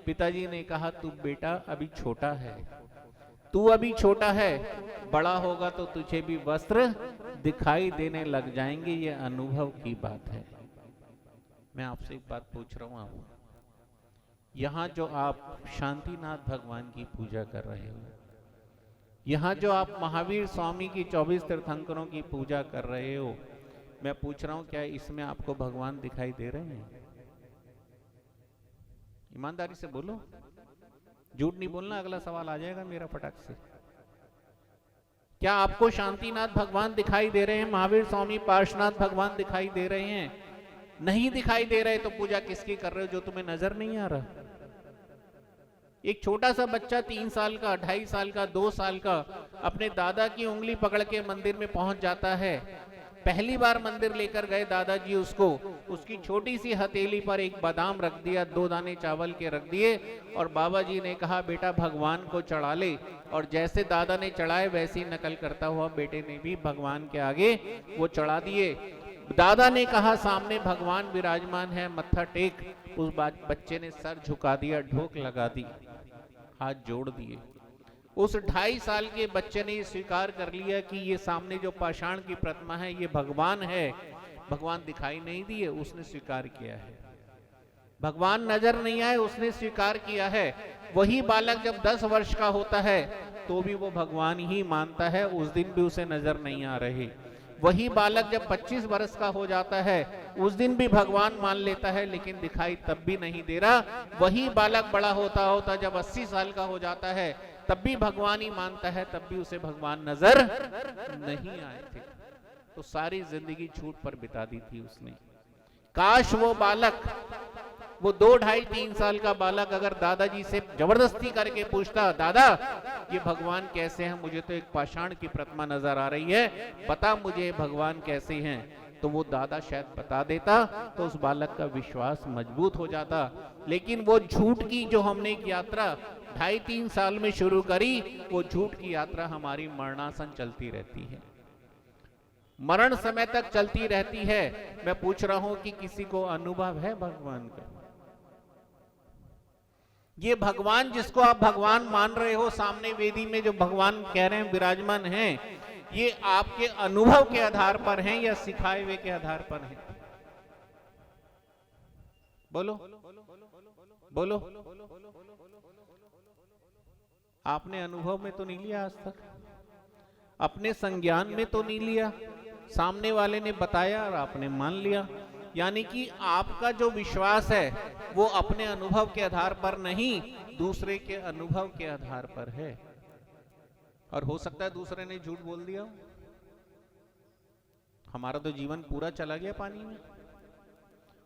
पिताजी ने कहा, तू बेटा अभी छोटा है, तू अभी छोटा है, बड़ा होगा तो तुझे भी वस्त्र दिखाई देने लग जाएंगे, ये अनुभव की बात है। मैं आपसे एक बात पूछ रहा हूं, आप यहाँ जो आप शांतिनाथ भगवान की पूजा कर रहे हो, यहाँ जो आप महावीर स्वामी की 24 तीर्थंकरों की पूजा कर रहे हो, मैं पूछ रहा हूं क्या इसमें आपको भगवान दिखाई दे रहे हैं? ईमानदारी से बोलो, झूठ नहीं बोलना, अगला सवाल आ जाएगा मेरा फटाक से। क्या आपको शांतिनाथ भगवान दिखाई दे रहे हैं? महावीर स्वामी पार्श्वनाथ भगवान दिखाई दे रहे हैं? नहीं दिखाई दे रहे तो पूजा किसकी कर रहे हो जो तुम्हें नजर नहीं आ रहा? एक छोटा सा बच्चा 3 साल का, 2.5 साल का, 2 साल का अपने दादा की उंगली पकड़ के मंदिर में पहुंच जाता है। पहली बार मंदिर लेकर गए दादाजी उसको, उसकी छोटी सी हथेली पर एक बादाम रख दिया, 2 दाने चावल के रख दिए और बाबा जी ने कहा बेटा भगवान को चढ़ा ले। और जैसे दादा ने चढ़ाए वैसी नकल करता हुआ बेटे ने भी भगवान के आगे वो चढ़ा दिए। दादा ने कहा सामने भगवान विराजमान है, मत्था टेक। उस बच्चे ने सर झुका दिया, ढोक लगा दी, हाथ जोड़ दिए। उस 2.5 साल के बच्चे ने स्वीकार कर लिया कि ये सामने जो पाषाण की प्रतिमा है ये भगवान है। भगवान दिखाई नहीं दिए, उसने स्वीकार किया है। भगवान नजर नहीं आए, उसने स्वीकार किया है। वही बालक जब 10 वर्ष का होता है तो भी वो भगवान ही मानता है, उस दिन भी उसे नजर नहीं आ रहे। वही बालक जब 25 वर्ष का हो जाता है उस दिन भी भगवान मान लेता है, लेकिन दिखाई तब भी नहीं दे रहा। वही बालक बड़ा होता होता जब 80 साल का हो जाता है तब भी भगवान ही मानता है, तब भी उसे भगवान नजर नहीं आए थे। तो सारी जिंदगी झूठ पर बिता दी थी उसने। काश वो बालक, वो 2, 2.5, 3 साल का बालक अगर दादाजी से जबरदस्ती करके पूछता दादा ये भगवान कैसे हैं, मुझे तो एक पाषाण की प्रतिमा नजर आ रही है, बता मुझे भगवान कैसे हैं, तो वो दादा शायद बता देता, तो उस बालक का विश्वास मजबूत हो जाता। लेकिन वो झूठ की जो हमने एक यात्रा 2.5-3 साल में शुरू करी, वो झूठ की यात्रा हमारी मरणासन चलती रहती है, मरण समय तक चलती रहती है। मैं पूछ रहा हूं कि किसी को अनुभव है भगवान का? ये भगवान जिसको आप भगवान मान रहे हो, सामने वेदी में जो भगवान कह रहे हैं विराजमान हैं, ये आपके अनुभव के आधार पर हैं या सिखाए हुए के आधार पर हैं? बोलो बोलो। आपने अनुभव में तो नहीं लिया आज तक, अपने संज्ञान में तो नहीं लिया, सामने वाले ने बताया और आपने मान लिया। यानी कि आपका जो विश्वास है वो अपने अनुभव के आधार पर नहीं, दूसरे के अनुभव के आधार पर है। और हो सकता है दूसरे ने झूठ बोल दिया, हमारा तो जीवन पूरा चला गया पानी में।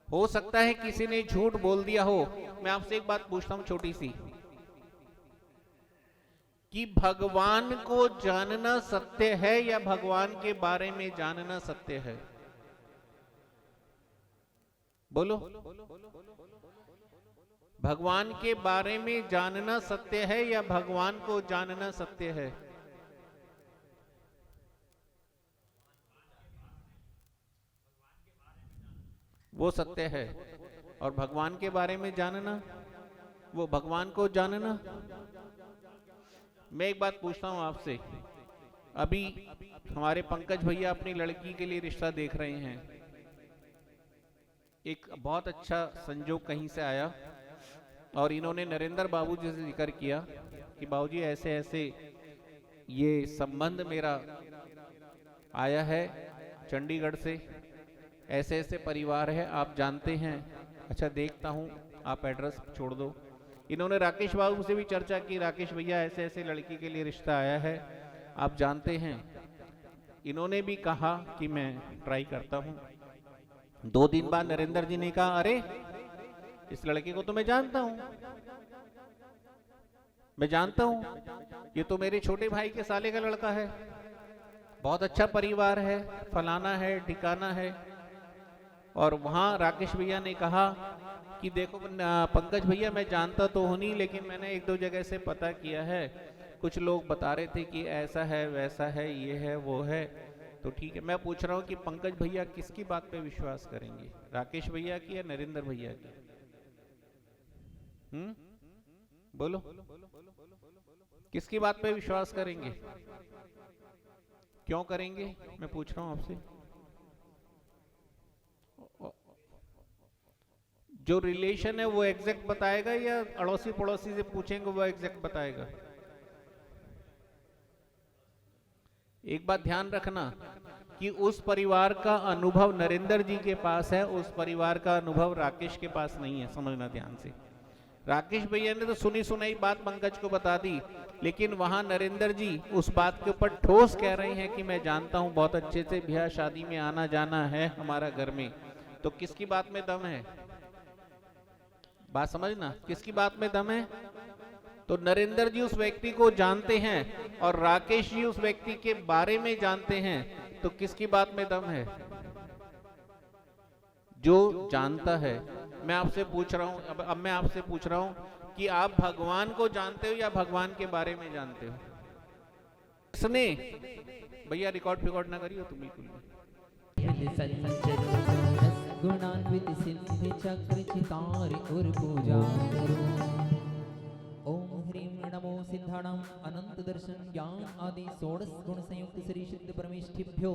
हो सकता है किसी ने झूठ बोल दिया हो। मैं आपसे एक बात पूछता हूं छोटी सी, कि भगवान को जानना सत्य है या भगवान के बारे में जानना सत्य है? बोलो। भगवान के बारे में जानना सत्य है या भगवान को जानना सत्य है? वो सत्य है। और भगवान के बारे में जानना, वो भगवान को जानना। मैं एक बात पूछता हूं आपसे, अभी हमारे पंकज भैया अपनी लड़की के लिए रिश्ता देख रहे हैं। एक बहुत अच्छा संजोग कहीं से आया और इन्होंने नरेंद्र बाबू जी से जिक्र किया कि बाबूजी ऐसे ऐसे ये संबंध मेरा आया है चंडीगढ़ से, ऐसे ऐसे परिवार है, आप जानते हैं? अच्छा देखता हूँ, आप एड्रेस छोड़ दो। इन्होंने राकेश बाबू से भी चर्चा की, राकेश भैया ऐसे ऐसे लड़की के लिए रिश्ता आया है, आप जानते हैं? इन्होंने भी कहा कि मैं ट्राई करता हूँ। 2 दिन बाद नरेंद्र जी ने कहा अरे इस लड़के को तो मैं जानता हूं, मैं जानता हूं, ये तो मेरे छोटे भाई के साले का लड़का है, बहुत अच्छा परिवार है, फलाना है ठिकाना है। और वहां राकेश भैया ने कहा कि देखो पंकज भैया मैं जानता तो हूं नहीं, लेकिन मैंने 1-2 जगह से पता किया है, कुछ लोग बता रहे थे कि ऐसा है वैसा है, ये है वो है, तो ठीक है। मैं पूछ रहा हूं कि पंकज भैया किसकी बात पे विश्वास करेंगे, राकेश भैया की या नरेंद्र भैया की? बोलो, किसकी बात पे विश्वास करेंगे? क्यों करेंगे, मैं पूछ रहा हूं आपसे। जो रिलेशन है वो एग्जैक्ट बताएगा या अड़ोसी पड़ोसी से पूछेंगे वो एग्जैक्ट बताएगा? एक बात ध्यान रखना कि उस परिवार का अनुभव नरेंद्र जी के पास है, उस परिवार का अनुभव राकेश के पास नहीं है। समझना ध्यान से। राकेश भैया ने तो सुनी सुनाई बात पंकज को बता दी, लेकिन वहां नरेंद्र जी उस बात के ऊपर ठोस कह रहे हैं कि मैं जानता हूं बहुत अच्छे से, ब्याह शादी में आना जाना है हमारा घर में। तो किसकी बात में दम है? बात समझना, किसकी बात में दम है? तो नरेंद्र जी उस व्यक्ति को जानते हैं और राकेश जी उस व्यक्ति के बारे में जानते हैं, तो किसकी बात में दम है? जो जानता है। मैं आपसे पूछ रहा हूं, अब मैं आपसे पूछ रहा हूं कि आप भगवान को जानते हो या भगवान के बारे में जानते हो? किसने? भैया रिकॉर्ड फिकॉर्ड ना करियो तुम बिल्कुल। गुणान्वित सिद्धि चक्र चितार और पूजा करो। ओम ह्रीं नमो सिद्धाणाम अनंत दर्शन ज्ञान आदि षोडश गुण संयुक्त श्री सिद्ध परमेष्ठिभ्यो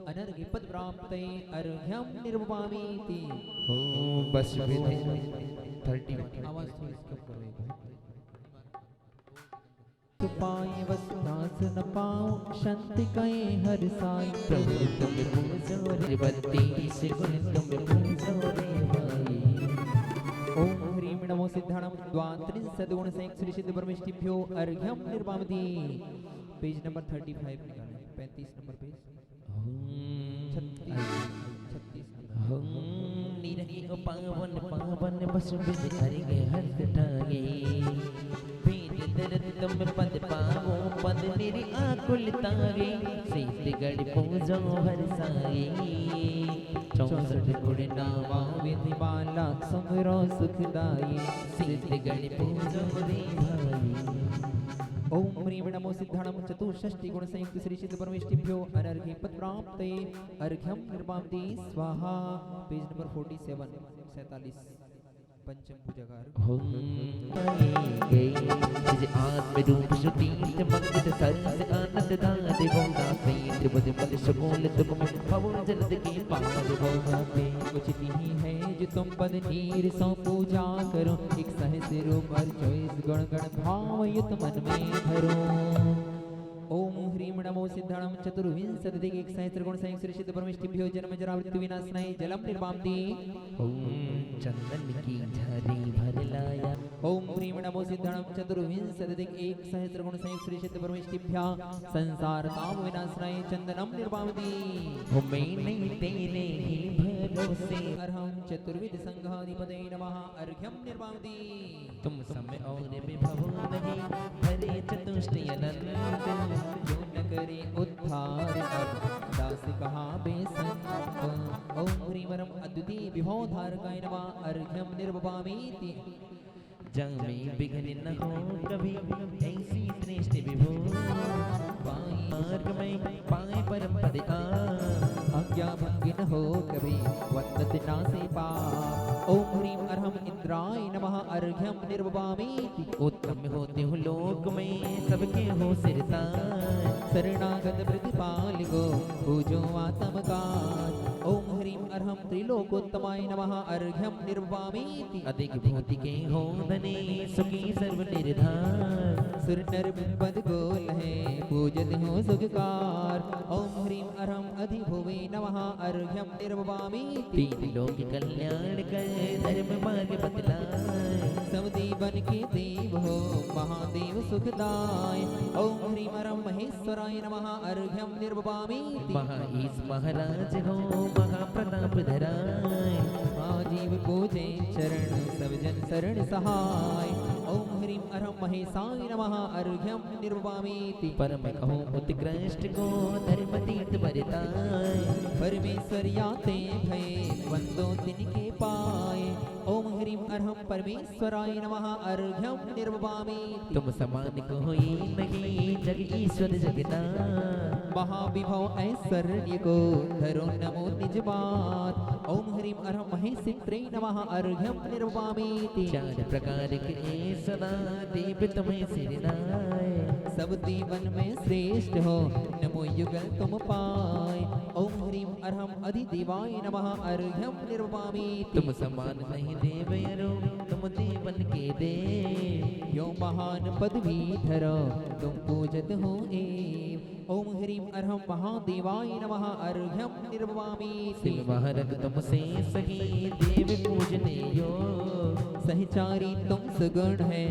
अनर्घ्य पद प्राप्ते अर्घ्यम निर्वपामीति। ओम बस विधि 30 आवाज थोड़ी कम करो। पाए वसुदास न पाओ शांति कहे हर साई। प्रभु तुम पूजो रे बत्ती से गुण तुम पूजो रे भाई। ओम ह्रीं नमो सिद्धाणाम द्वात्रिंशत् गुण संयुक्त श्री सिद्ध परमेष्ठिभ्यो अर्घ्यम निर्वामति। पेज नंबर 35 निकालें, 35 नंबर पेज। 36 निरही पावन पावन बस विधि करेंगे हर टांगे। तुम पद पाओ पद मेरी आकुल तागे। सीतगढ़ पूजो हर साई। 64 गुण नामा विधि बाला समरो सुखदाई। सीतगढ़ पूजो रे भाई। ओम ह्रीं नमो सिद्धाणाम चतुष्षष्टि गुण संयुक्त श्री सिद्ध परमेष्ठिभ्यो अनर्घ्य पद प्राप्ते अर्घ्यम निर्वामति स्वाहा। पेज नंबर 47 पंचम पूजाकार। आत्म रूप श्रुति मंगत सर्व आनंद दान देवों त्रिपद पद सकोल तुम भवो जलद के पार भोगाते। उचित ही है जो तुम पद नीर सौ पूजा करो। एक सहस्र रूप 24 गुण गण भाव युत मन में धरो। ओम ह्रीं नमो सिद्धाणाम चतुर्विंशतिधिक 1 गुण संयुक्त श्री सिद्ध परमेष्ठिभ्यो जन्म जरा मृत्यु विनाशनाय जलम निर्वामति। ओम चंदन की झारी भर लाया। ओम ह्रीं नमो सिद्धाणाम चतुर्विंशतिधिक 1 गुण संयुक्त श्री सिद्ध परमेष्ठिभ्या संसार ताप विनाशनाय चंदनम निर्वामति। हो मैं नहीं तेरे ही भरोसे। अर्हं चतुर्विध संघाधिपते नमः अर्घ्यम निर्वामति। तुम समय और विभव नहीं हरे चतुष्टय अनंत। जो न करे उद्धार अब दास कहा बेसंत। ओम ह्रीं वरम अद्वितीय विभव धारकाय नमः अर्घ्यम निर्वपामीति। जहाँ में विघ्न न हो कभी ऐसी श्रेष्ठ विभो। मार्ग में पाए परम पद आज्ञा भंग न हो कभी वंदत नासे पाप। ओम ह्रीं अर्हं इंद्राय नमः अर्घ्यम निर्वपामीति। उत्तम होते हो लोक में सबके हो सिरताज। शरणागत प्रतिपाल को पूजो आत्मकाज। ओम ह्रीं अर्हं त्रिलोकोत्तमाय नमः अर्घ्यम निर्वपामीति। अधिक भौतिके हो धने सुखी सर्व निर्धार। सुर नर पद को लहे पूजत हो सुखकार। ओम ह्रीं अर्हं अधिभुवे नमः अर्घ्यम निर्वपामीति। तीन लोक कल्याण कर धर्म मार्ग बतलाए। सब देवन के देव हो महादेव सुखदाय। ओम ह्रीं अर्हं महेश्वराय नमः अर्घ्यम निर्वपामीति। महाईश महाराज हो महाप्रताप धराय। महाजीव पूजे चरण सब जन शरण सहाय। ओम ह्रीं अर्हं महेशाय नमः अर्घ्यम निर्वपामीति। परम कहो उत्कृष्ट को धर्म तीर्थ बरताय। परमेश्वर याते भये वंदो तिनके पाए। ओम ह्रीं अर्हं परमेश्वराय नमः अर्घ्यम निर्वपामीति। तुम समान कोई नहीं जग ईश्वर जगतार। महाविभव ऐश्वर्य को धरो नमो निज बात। ओम ह्रीं अर्हं महेशित्रे नमः अर्घ्यम निर्वपामीति। 4 प्रकार के सदा देव तुम्हें सिरनाय। सब देवन में श्रेष्ठ हो नमो युगल तुम पाए। ओम ह्रीं अर्हं अधिदेवाय नमः अर्घ्यम निर्वपामीति। तुम समान नहीं देव यरो तुम देवन के देव। यो महान पदवी धरो तुम पूजत हो एव। ओम ह्रीं अर्हं महादेवाय नमः अर्घ्यं निर्ववामि सिलवाहरक तुमसे सही देव पूजने योग सहचारी तुम सुगुण है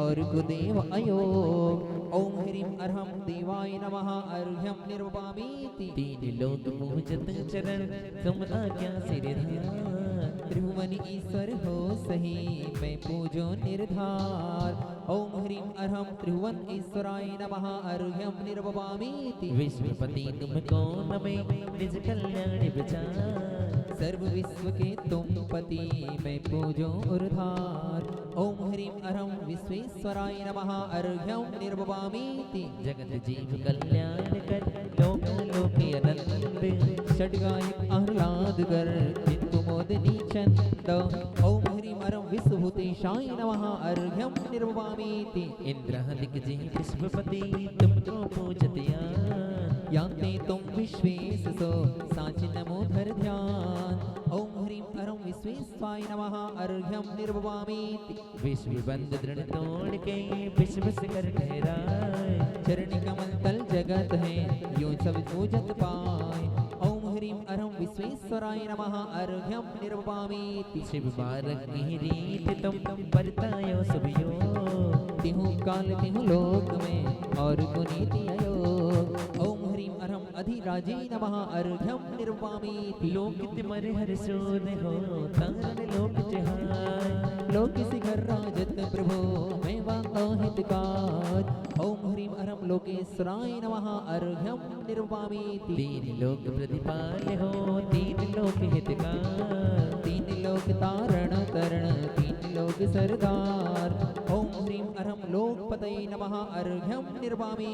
और कुदेव अयोग ओम ह्रीं अर्हं देवाय नमः अर्घ्यं निर्ववामि तीन लोक पूजत चरण तुम आज्ञा सिरधार त्रिभुवन ईश्वर हो सही मैं पूजो निर्धार ओम ह्रीं अर्हं त्रिभुवन ईश्वराय नमः अर्घ्यं निर्ववामि विश्वपति तुमको नमे निज कल्याण विचार सर्व विश्व के तुम पति मैं पूजो उर्धार ओम ह्रीं अर्हं विश्वेश्वराय नमः अर्घ्यं निर्ववामि जगत जीव कल्याण कर लोक लोक अनंत षड्गायक आह्लाद कर चित्त मोदनी चंद ओम ह्रीं अर्हं विश्वभूतेशाय नमः अर्घ्यं निर्ववामि इंद्रादिक जी विश्वपति तुमको पूजतिया यान्ते तुम विश्वेश सो साच नमो धर ध्यान ओम ह्रीं अर्हं विश्वेश्वाय नमः अर्घ्यं निर्ववामि विश्व बंद दृढ़ तोड़ के विश्व से कर ठहराए चरण कमल तल जगत है यो सब पूजत पाए ओम ह्रीं अर्हं विश्वेश्वराय नमः अर्घ्यं निर्ववामि शिव बारक की रीत तुम बरतायो सभियो तिहु काल तिहु लोक में और गुनीति अयोग ओम ह्रीं अर्हं अधिराजे नमः अर्घ्यं निर्ववामि लोक मर हर सोन हो तान लोक जहान लोक शिखर राजत प्रभो मैं वांगो हितकार ओम ह्रीं अर्हं लोकेश्वराय नमः अर्घ्यं निर्ववामि तीन लोक प्रतिपाल हो तीन लोक हितकार तीन लोक तारण तरण तीन लोक सरदार ओम ह्रीं अर्हं लोकपतये नमः अर्घ्यं निर्ववामि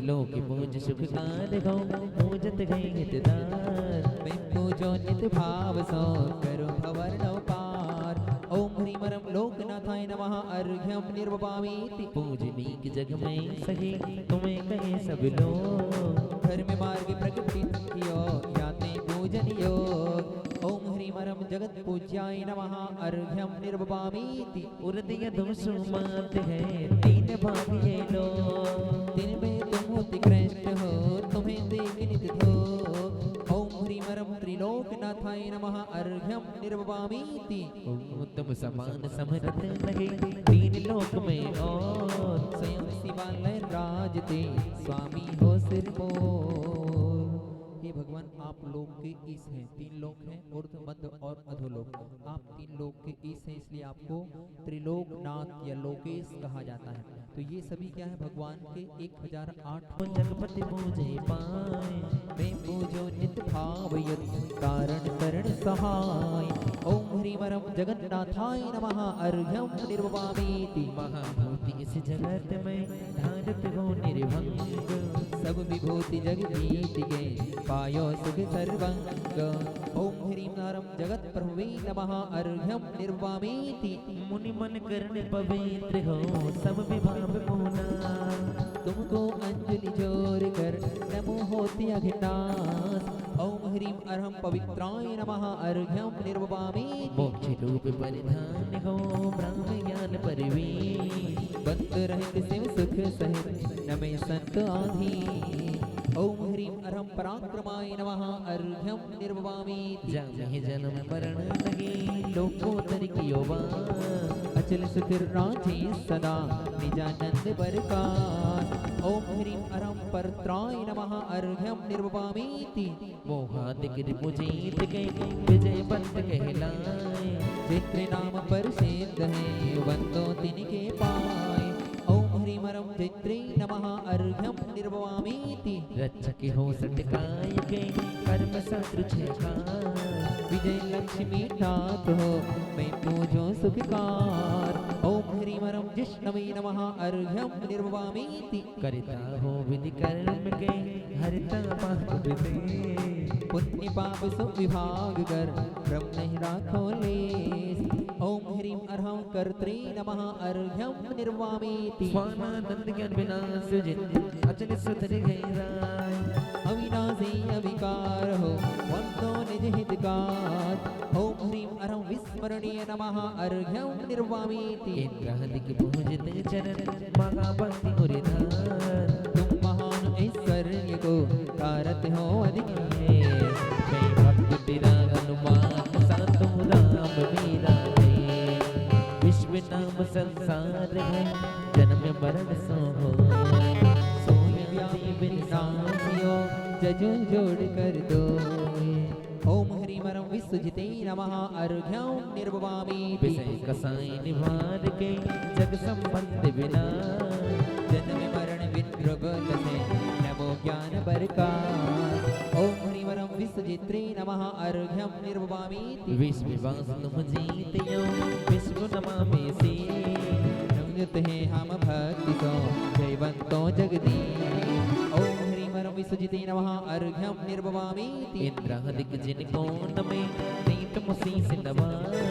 लोक पूज सुखकार हो पूजत गए हितदार मैं पूजो नित भाव सो करो भवर्ण पार ओम ह्रीं अर्हं लोकनाथाय नमः अर्घ्यं निर्ववामि पूजनी की जग में सही तुम्हें कहे सब लोग धर्म मार्ग प्रकटित कियो याते पूजन योग ओम ह्रीं अर्हं जगत पूज्याय नमः अर्घ्यं निर्ववामि उर्दय तुम सुमत है तीन भाग ये लोग दिन में तुम उत्कृष्ट हो तुम्हें देख नित धो ओम ह्रीं अर्हं त्रिलोकनाथाय नमः अर्घ्यं निर्ववामि तुम समान समरथ लगे तीन लोक में और स्वयं शिवालय राजते स्वामी हो सिर मोर हे भगवान आप लोक के ईश हैं तीन लोक हैं ऊर्ध्व मध्य और अधोलोक आप तीन लोक के ईश हैं इसलिए आपको त्रिलोकनाथ या लोकेश कहा जाता है तो ये सभी क्या है भगवान के 1008 जगपति पूजे पाए मैं पूजो नित भाव यत् कारण करण सहाय ओम ह्रीं अर्हं जगन्नाथाय नमः अर्घ्यं निर्ववामि महाभूति इस जगत में धारत हो निर्भंग सब विभूति जग जीत के पायो सुख सर्वंग ओम ह्रीं अर्हं जगत प्रभुवे नमः अर्घ्यं निर्ववामि मुनि मन करण पवित्र हो सब विभाव मोना तुमको अंजलि जोर कर नमो होति अघनास ओम ह्रीं अर्हं पवित्राय नमः अर्घ्यं निर्ववामि मोक्ष रूप परिधान हो ब्रह्म ज्ञान परिवी बंद रहित शिव सुख सहित नमे संत आधी ओम ह्रीं अर्हं पराक्रमाय नमः अर्घ्यं निर्ववामि जामहि जन्म मरण लगे लोकोत्तर कियो अचल सुखिर राजे सदा निजानंद बरकास ओम ह्रीं अर्हं परत्राय नमः अर्घ्यं निर्ववामि मोहादिक रिपुजीत के विजय बंद कहलाए चित्र नाम पर सिद्ध है वंदो तिनके पाए ओम ह्रीं अर्हं चित्रे नमः अर्घ्यं निर्ववामि रक्षक हो सटकाय के कर्म शत्रु छेकार विजय लक्ष्मी नाथ हो मैं पूजो सुखकार ओम ह्रीं अर्हं जिष्णवे नमः अर्घ्यं निर्ववामि करता हो विधि कर्म के हरता पाप विदे पुण्य पाप सो विभाग कर ब्रह्म नहीं राखो लेस ओम ह्रीं अर्हं कर्त्रे नमः अर्घ्यं निर्ववामि स्वानानंद ज्ञान विनाश जित अचल सुधर गैराय अविनाशी अविकार हो वंदो निज हितकार ओम ह्रीं अर्हं विस्मरणीय नमः अर्घ्यं निर्ववामि इंद्रादिक पूजित चरण महाभक्ति मुरिधार तुम महान स्वर्ग को कारत हो अधिक। मैं भक्त तेरा हनुमान साधु राम मेरा है। विश्व नाम संसार है जन्म मरण सो हो। सोई व्यापी नासियो जजु जोड़ कर दो। ओम ह्रीमरं विश्वजिते नमः अर्घ्यं निर्ववामि। विषय कसाई निवार के जग संबंध बिना। जन्म मरण विद्रवल से नमो ज्ञान प्रकाश। ओम ह्रीमरं विश्वजित्रे नमः अर्घ्यं निर्ववामि। विश्व वास्तु जीतयो विश्व नमामि से। संयुत है हम भक्ति सो जयवंतो जगदीश। ओम ह्रीमरं विश्वजिते नमः अर्घ्यं निर्ववामि। इंद्रादिक जिनको नमे नीत मुसी से नमाय।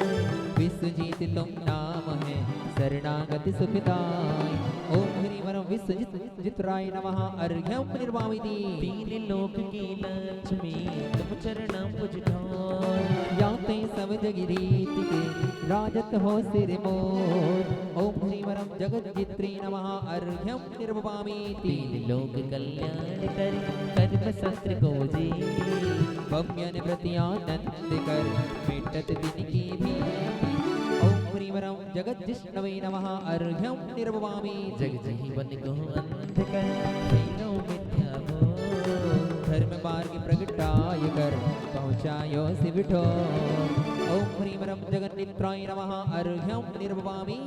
विश्वजीत तुम नाम है शरणागति सुखदाय। ओम ह्रीमरं विश्वजित्राय नमः अर्घ्यं निर्वामि। तीन लोक की लक्ष्मी तुम चरणम पुज ढाल। याते सब जग रीति के राजत हो सिर मोर। ओम ह्रीमरं जगज्जित्रे नमः अर्घ्यं निर्ववामि। तीन लोक कल्याण कर कर्म शस्त्र को जी। भव्यन प्रति आनंद कर मिटत दिन की भी। ओम ह्रीमरं जगज्जिष्णवे नमः अर्घ्यं निर्ववामि। जग जीवन को अंधकार भैरो मिथ्या हो। धर्म मार्ग प्रगटाय कर पहुँचायो शिव ठोर। ओम ह्रीमरं जगन्नित्राय नमः अर्घ्यं निर्ववामि।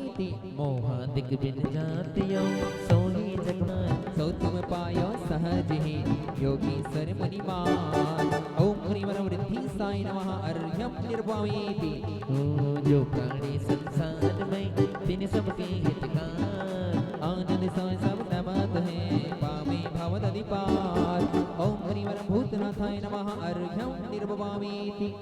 मोहादिक बिन जातियो सोही जगमान। सो तुम पायो सहज ही योगीश्वर मुनिमान। ओम ह्रीमरं वृद्धि साई नमः अर्घ्यं निर्ववामि। जो प्राणी संसार में तीन सबके हितकार। आनंद साई सब नमत है पामे भवदधि पार। ओम ह्रीमरं भूतनाथाय नमः अर्घ्यं निर्ववामि।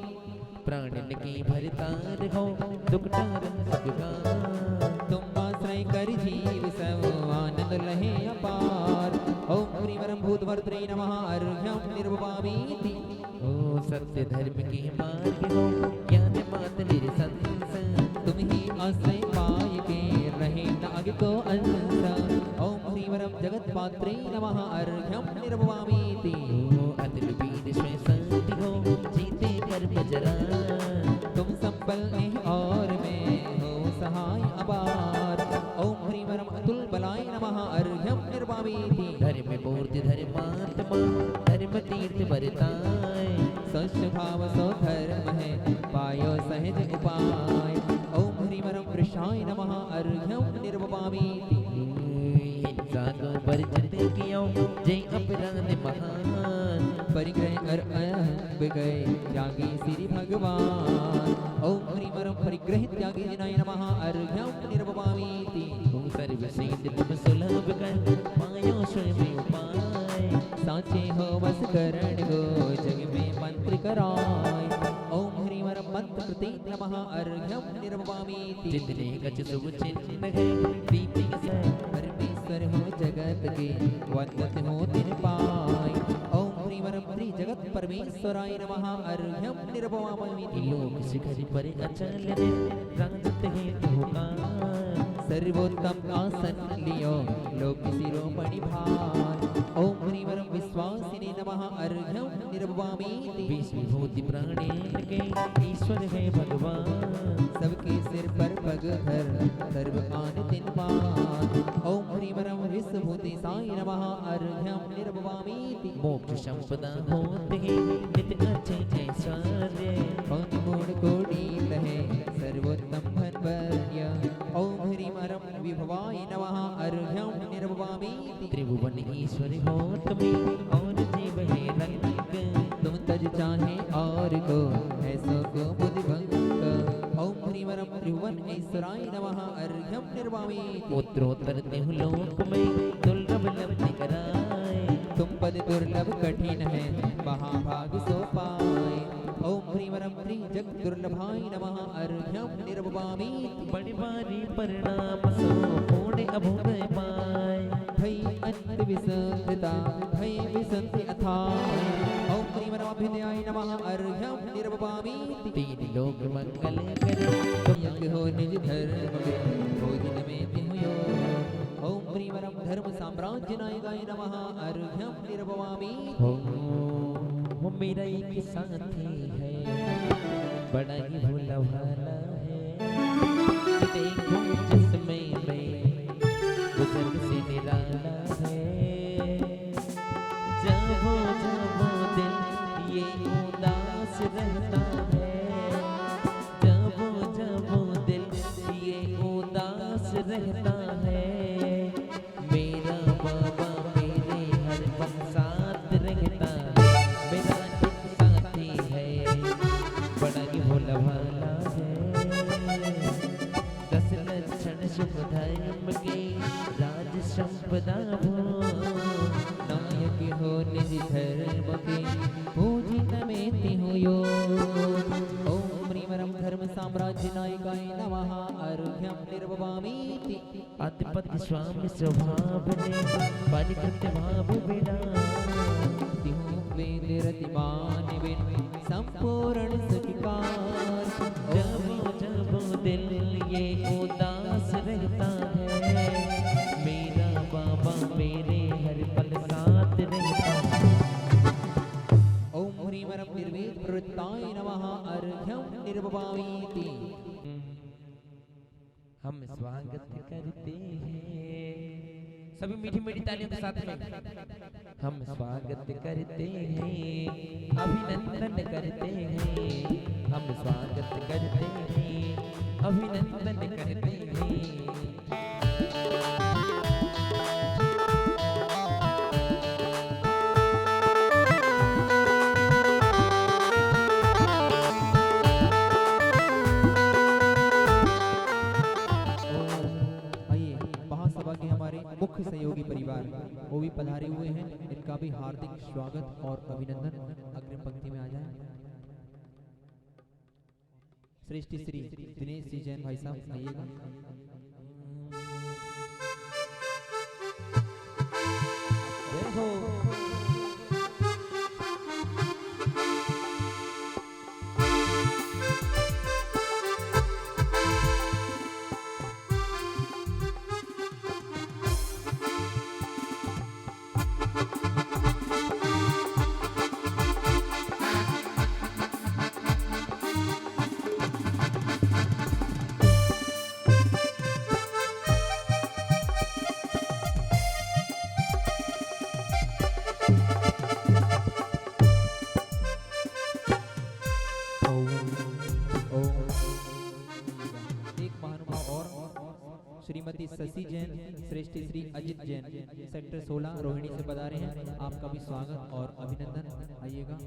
प्राणन की भरतार हो दुख टारन सुखगार। तुम आश्रय कर जीव सब आनंद लहे अपार। ओम ह्रीमरं भूतवर्त्रे नमः अर्घ्यं निर्ववामि। ओ सत्य धर्म के मार्ग हो ज्ञान मात निरसंस। तुम ही आश्रय पाय के रहे नाग को अंश। ओम ह्रीमरं जगत्पात्रे नमः अर्घ्यं निर्ववामि। ओ अतुल वीर स्वयं संति हो जीते कर्म जरा। तुम संबल नहीं और मैं हो सहाय अपार। ओम ह्रीमरं अतुल बलाय नमः अर्घ्यं निर्ववामि। धर्म मूर्ति धर्मात्मा धर्म तीर्थ बरताय। सच भाव सो धर्म है पायो सहज उपाय। ओम ह्रीमरं वृषाय नमः अर्घ्यं निर्ववामि। जागो बरजत कियो जय अपराध महान। परिग्रह कर अहंग गए त्यागी श्री भगवान। ओम ह्रीमरं परिग्रह त्यागी जिनाय नमः अर्घ्यं निर्ववामि। तुम सर्व सिद्ध तुम सुलभ कर पायो स्वयं उपाय। साचे हो बस करण गो जग में मंत्र कराय। ओम ह्रीमरं मंत्र प्रति नमः अर्घ्यं निर्ववामि। जितने गच शुभ चिन्ह है दीप्ति से। परमेश्वर हो जगत के वंदत हो दिन पाय। ओम ह्रीमरं श्री जगत परमेश्वराय नमः अर्घ्यं निर्ववामि। लोक शिखर पर अचल राजत है तुकार। सर्वोत्तम आसन लियो लोक शिरोमणि भार। ओम ह्रीमरं विश्वासिने नमः अर्घ्यं निर्ववामि। विश्व भूति प्राणेन के ईश्वर है भगवान। सबके सिर पर पग धर सर्व आन दिन मान। ओम ह्रीमरं विश्वभूति साई नमः अर्घ्यं निर्ववामि। मोक्ष संपदा होते हैं नित्य अच्छे ऐश्वर्य। कौन गुण कोटि लहे सर्वोत्तम धनवर्य। ओम ह्रीमरं विभवाय नमः अर्घ्यं निर्ववामि। त्रिभुवन ईश्वर हो तुम्हें और जीव है रंग। तुम तज चाहे और को ऐसो को बुद्धि भंग। ओम ह्रीमरं त्रिभुवन ईश्वराय नमः अर्घ्यं निर्ववामि। उत्तरोत्तर देहु लोक में दुर्लभ लब्धि कराए। तुम पद दुर्लभ कठिन है महाभाग सो पाए। ओम ह्रीमरं त्रि जग दुर्लभाय नमः अर्घ्यं निर्ववामि। बड़ी बारी परिणाम सो पूर्ण अभुनय पाए। भय अंत विसंधता भय विसंधि अथाय। ओम ह्रीमरं अभ्युदयाय नमः अर्घ्यं निर्ववामि। तीन लोक मंगल करे तुम यज्ञ हो निज धर्म में भोजन में तिहुयो। ओम प्रीवरम धर्म साम्राज्य नायकाय नमः अर्घ्यम निर्भवामि। वो मेरा एक साथी है, बड़ा ही भोला भाला है। देखो जिसमें मैं बुजुर्ग से निराला है। जब दिल ये उदास रहता है, जब दिल ये उदास रहता है, मेरा बाबा मेरे हर पल साथ रहता है। मेरा एक साथी है, बड़ा ही भोला भाला है। 10 लक्षण शुभ धर्म के राज संपदा भो, नायक हो निज धर्म के पूजित में हो यो। ओम प्रीवरम धर्म साम्राज्य नायकाय नमः अर्घ्यम निर्भवामि। अधिपति स्वामी स्वभाव ने परिकृत भाव बिना, वेद रतिमान बिन संपूर्ण सत्कार। जब दिल ये उदास रहता है, मेरा बाबा मेरे हर पल साथ रहता है। ओम ह्रीमरम निर्वेद प्रवृत्ताय नमः अर्घ्यम निर्भवामि। हम स्वागत करते हैं, सभी मीठी मीठी तालियों के साथ में हम स्वागत करते हैं, अभिनंदन करते हैं। हम स्वागत करते हैं, अभिनंदन करते हैं। मुख्य सहयोगी परिवार वो भी पधारे हुए हैं, इनका भी हार्दिक स्वागत और अभिनंदन। अग्रिम पंक्ति में आ जाए। श्रेष्ठ श्री दिनेश जी जैन भाई साहब आइएगा। देखो श्रीमती शशि जैन, श्रेष्ठ श्री अजित जैन सेक्टर 16 रोहिणी से पधारे हैं। आपका भी स्वागत और अभिनंदन। आइएगा।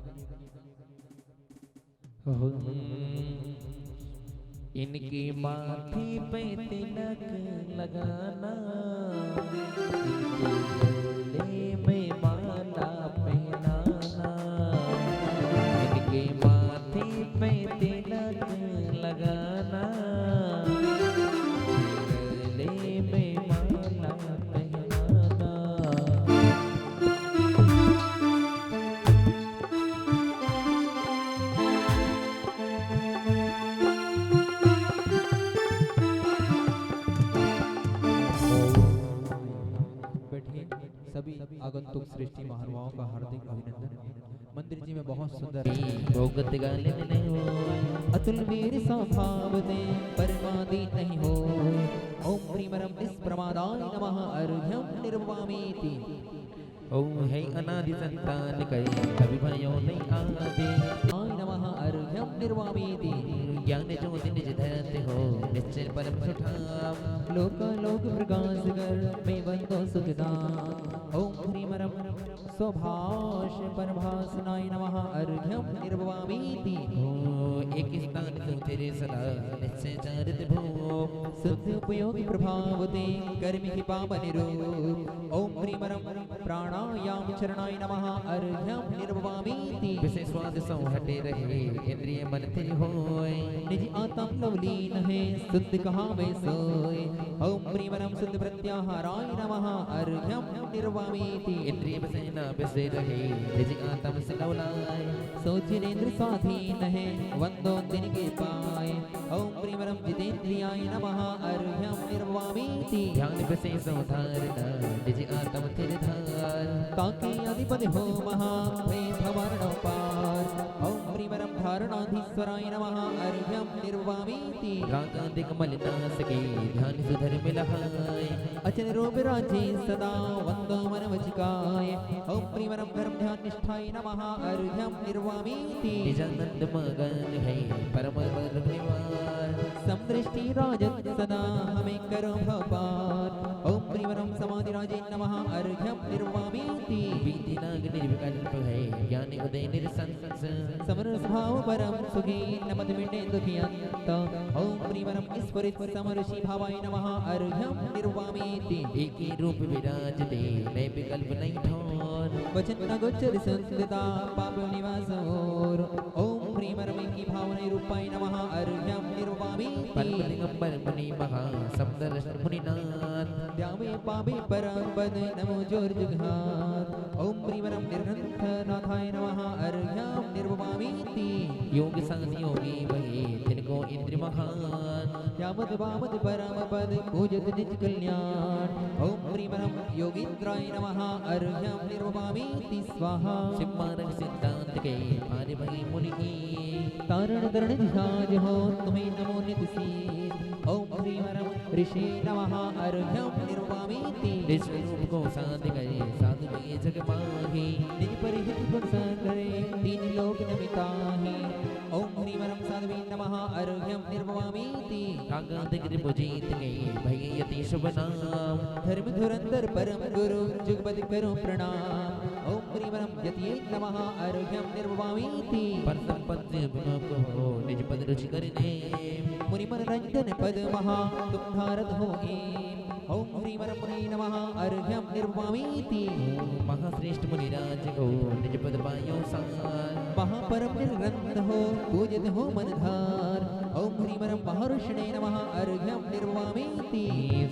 इनकी माथे पे तिलक लगाना, गले में माला पहनाना। इनके माथे पे तिलक लगाना, गले में माला पहनाना। सभी आगंतुक सृष्टि महानुभावों का हार्दिक अभिनंदन। मंदिर जी में बहुत सुंदर भोगत गाले नहीं हो, अतुल वीर स्वभाव दे परमादि नहीं हो। ओम प्रीमरम निष्प्रमादाय नमः अर्घ्यम निर्भवामीति। ओम है अनादि संतान कहे कभी भयो नहीं आदि। आय नमः अर्घ्यम निर्भवामीति। ज्ञान ज्योति निज धरते हो, निश्चय परम सुठाम। लोक लोक प्रकाश कर मैं बंदो सुखदाम। ओम प्रीमरम स्वभाष परभासनाय नमः अर्घ्यम निर्भवामीति। एक स्थान को तेरे सदा निश्चय चारित भो। शुद्ध उपयोगी प्रभाव दे कर्मी की पावन रूप। ओम प्रीमरम प्राणायाम चरणाय नमः अर्घ्यम निर्भवामीति। विशेष स्वाद सौ हटे रहे इंद्रिय मन तेरे होए। निज आत्म लवलीन है शुद्ध कहाँ में सोए। ओम प्रीमरम शुद्ध प्रत्याहाराय नमः अर्घ्यम निर्भवामीति। इंद्रिय बसेना बसे रहे निज आत्म से लवलाए। सोचिनेन्द्र स्वाधीन है वंदो दिन के पाए। ओम प्रीमरम जितेन्द्रियाय नित्याय नमः अर्घ्यं निर्वामीति ध्यान विशेष धारणा निज आत्म थिर धार काके अधिपति हो महाभैभवर्ण पार ओम प्रिवरम धारणाधीश्वराय नमः अर्घ्यं निर्वामीति रागादिक मलिनाश के ध्यान सुधर मिलहाय अचन रूप राजे सदा वंदो मन वचिकाय ओम प्रिवरम धर्म ध्यान निष्ठाय नमः अर्घ्यं निर्वामीति निजानंद मगन है परम निवार समदृष्टि राजत सदा हमें करो भपार ओम प्रिवरम समाधि राजे नमः अर्घ्यं निर्वामीति बीति नाग निर्विकल्प है ज्ञान उदय निरसंस समर स्वभाव परम सुखी नमद मिटे दुखियंत ओम प्रिवरम स्फुरित समर्षि भावाय नमः अर्घ्यं निर्वामीति एक ही रूप विराजते नए विकल्प नहीं ठोर वचन न गोचर संतता पाप निवास और ओम प्रिवरम की भावना रूपाय नमः अर्घ्यं निर्वामीति परमलिंगम्बर मुनि महा समदर्श मुनिनाथ द्यावे पावे परम पद नमो जोर जुगहार ओम प्रिवरम निर्ग्रंथ नाथाय नमः अर्घ्यं निर्वामीति योग संग योगी भगे तिनको इंद्र महान यावद वामद परम पद पूजत निज कल्याण ओम प्रिवरम योगींद्राय नमः अर्घ्यं निर्वामीति स्वाहा सिम्मारक सिद्धांत के भारे भगे मुनि की तारण तरण ध्याज हो तुम्हें नमो नित शीर ओम प्रिवरम ऋषि नमः अर्घ्यं निर्वामीति निज रूप को साध गए साधु भगे जग माही निज परिहित गुण संग्रहे तीन लोक नमिताहि ओम प्रिवरम साध्वी नमः अर्घ्यं निर्वामीति कागांध कृप जीत गए भगे यति शुभ नाम धर्म धुरंधर परम गुरु जुगपति करो प्रणाम ओम प्रिवरम यति नमः अर्घ्यं निर्वामीति पर संपत्ति विमुख हो निज पद रुचि करने मुनि मन रंजन पद महा तुम धारत हो ओम प्रिवरम मुनि नमः अर्घ्यं निर्वामीति महाश्रेष्ठ मुनिराज को निज पद पायो सार महापरम निर्ग्रंथ हो पूजित हो मनधार ओम प्रिवरम महर्षणे नमः अर्घ्यं निर्वामीति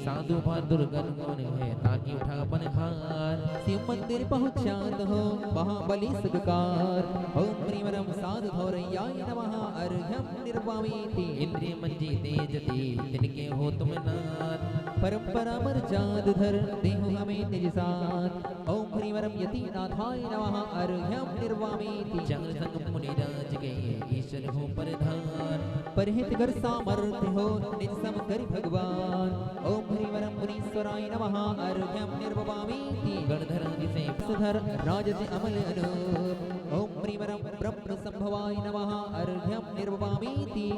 साधु बहादुर गण कौन है ताकि उठा बनहार शिव मंदिर पहुँचात हो महाबली सदकार ओम प्रिवरम साधु धौरयाय नमः अर्घ्यं निर्वामीति इंद्रिय मंजी तेजती तिनके हो तुम नाथ परंपरा मर जात धर देहु हमें निज साथ ओम प्रिवरम यति नाथाय नमः अर्घ्यं निर्वामीति चंद्र संग मुनिराज गए ईश्वर हो परधान परहित कर सामर्थ्य हो निज सम कर भगवान ओम प्रिवरम मुनीश्वराय नमः अर्घ्यं निर्वामीति गणधरादि से सुधर राजति अमल अनूप ओम प्रिवरम ब्रह्म संभवाय नमः अर्घ्यं निर्वामीति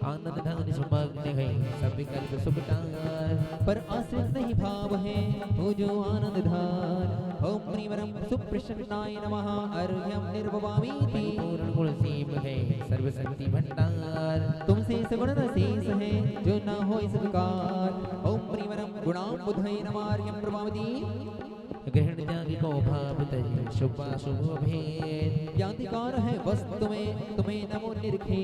आनंद धन सुमग्न है सब विकल्प सुखदार पर आश्रित नहीं भाव है हो जो आनंद धार ओम प्रिवरम सुप्रसन्नाय नमः अर्घ्यं निर्वामीति पूर्ण गुण सीम है सर्वशक्ति भंडार तुमसे सगुण शेष है जो न हो इस प्रकार ओम प्रिवरम गुणांबुधय नमः अर्घ्यं निर्वामीति ग्रहण त्यागी को भाव तज शुभ शुभ भेद ज्ञातिकार है वस्तु में तुम्हें नमो निरखे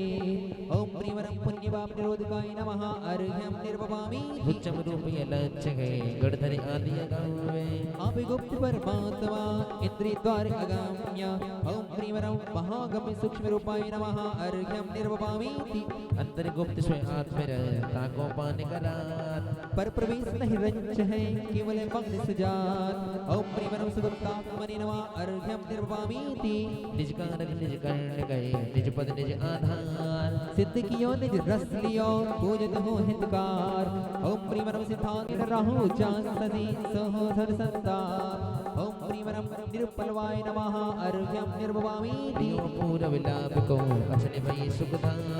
ओम प्रिवरम पुण्य पाप निरोधकाय नमः अर्घ्यं निर्वामीति उच्चम रूप ये लक्ष्य है गणधर आदि गावे आप गुप्त परमात्मा इंद्रिय द्वार अगम्य ओम प्रिवरम महागम्य सूक्ष्म रूपाय नमः अर्घ्यं निर्वामीति अंतर गुप्त स्वयं आत्म ताको पान करात पर प्रवेश नहीं रंच है केवल मग्न सुजात ओम प्रिवरम सुगुप्तात्मनि नमः अर्घ्यं निर्वामीति निज कारक निज कर्ण गए निज पद निज आधार सिद्ध कियो निज रस लियो पूजत हो हितकार ओम प्रिवरम सिद्धांत राहु चांद सदी सहोधर संतार ओम प्रिवरम निरुपलवाय नमः अर्घ्यं निर्वामीति पूर्व विलाप को अचल भई सुखधाम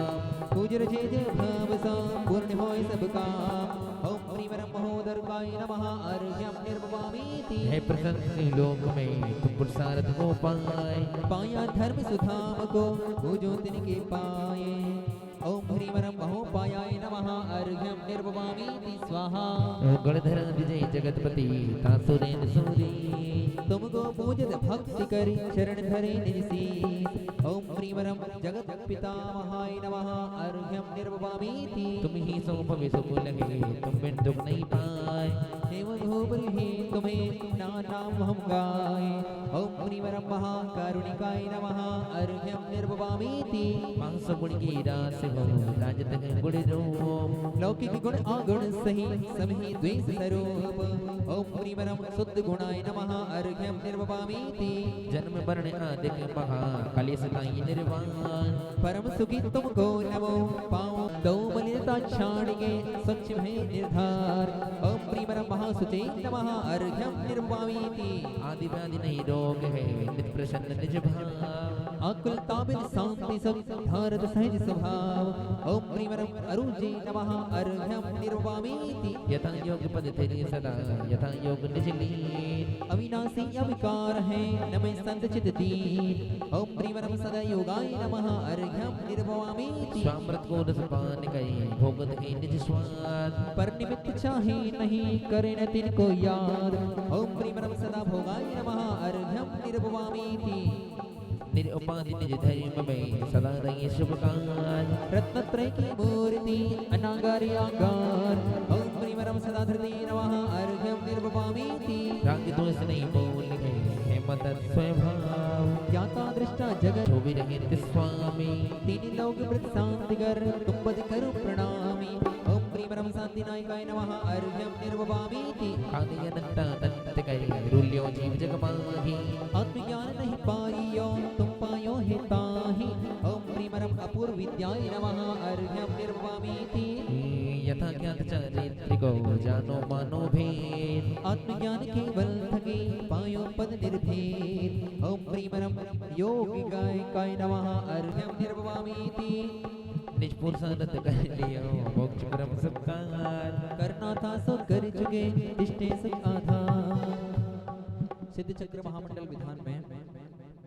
पूजर जय जय भाव सा पूर्ण होय सब काम ओम प्रिवरम महोदरकाय नमः अर्घ्यं निर्वामीति है प्रसन्न लोक में तुम पुरुषार्थ को पाए पाया धर्म सुधाम को पूजो तिनके पाए ओम प्रिवरम महोपायाय नमः अर्घ्यं निर्वामीति स्वाहा गणधर विजय जगतपति तासुरेन सूरी तुमको पूजत भक्ति करी चरण धरे निज शीश ओम प्रिवरम जगत पितामहाय नमः अर्घ्यं निर्वामीति तुम ही सो भवे सुख लगे तुम बिन दुख नहीं पाए देव भूपरि ही तुम्हें नाम हम गाए ओम प्रिवरम महाकारुणिकाय नमः अर्घ्यं निर्वामीति मांस गुण की रास हो राजत गुण रूप लौकिक गुण अगुण सही समहि द्वेष स्वरूप ओम प्रिमरम शुद्ध गुणाय नमः अर्घ्यम निर्वपामीति जन्म वर्ण आदिक महा कलेश ताई निर्वाण परम सुखी तुमको नमो पाओ दो मलिनता छाड़िए स्वच्छ भय निर्धार ओम प्रिमरम महासुचे नमः अर्घ्यम निर्वपामीति आदि व्याधि नहीं रोग है नित प्रसन्न निज भाव अकुलता बिन शांति सब भारत सहज स्वभाव ओम प्रिमरम अरुजे नमः अर्घ्यम निर्वपामीति यथा योग पद तेरे सदा यथा योग निज लीन अविनाशी अविकार है नमः संत चित दीन ओम प्रिमरम सदा योगाय नमः अर्घ्यम निर्वपामीति स्वामृत को रस पान गए भोगत है निज स्वाद पर निमित्त चाहे नहीं करे न तिनको याद ओम प्रिमरम सदा भोगाय नमः अर्घ्यम निर्वपामीति निरुपाधि निज धर्म में सदा रही शुभ काज रत्नत्रय की मूर्ति अनागारि आकार ओम प्रिमरम सदा धृति नमः अर्घ्यम निर्वपामीति राग दोष नहीं बोल गए है मत स्वभाव ज्ञाता दृष्टा जगत जो भी रहे स्वामी तीन लोक वृत शांतिकर तुम पद करो प्रणामी ओम प्रिमरम शांति नायकाय नमः अर्घ्यम निर्वपामीति आदि अनंता तंत गए रुल्यो जीव जग माही आत्मज्ञान नहीं पाइयो तुम पायो है ताहि ओम प्रिमरम अपूर्व विद्याय नमः अर्घ्यम निर्वपामीति यथा ज्ञात चरित्र को जानो मानो भेद आत्मज्ञान केवल थके पायो पद निर्भेद ओम प्रिमरम योग गाय काय नमः अर्घ्यम निर्वपामीति निज पुरुषार्थ कर लियो मोक्ष परम सबकार करना था सो कर चुके इष्टे सुख आधार सिद्ध चक्र महामंडल विधान में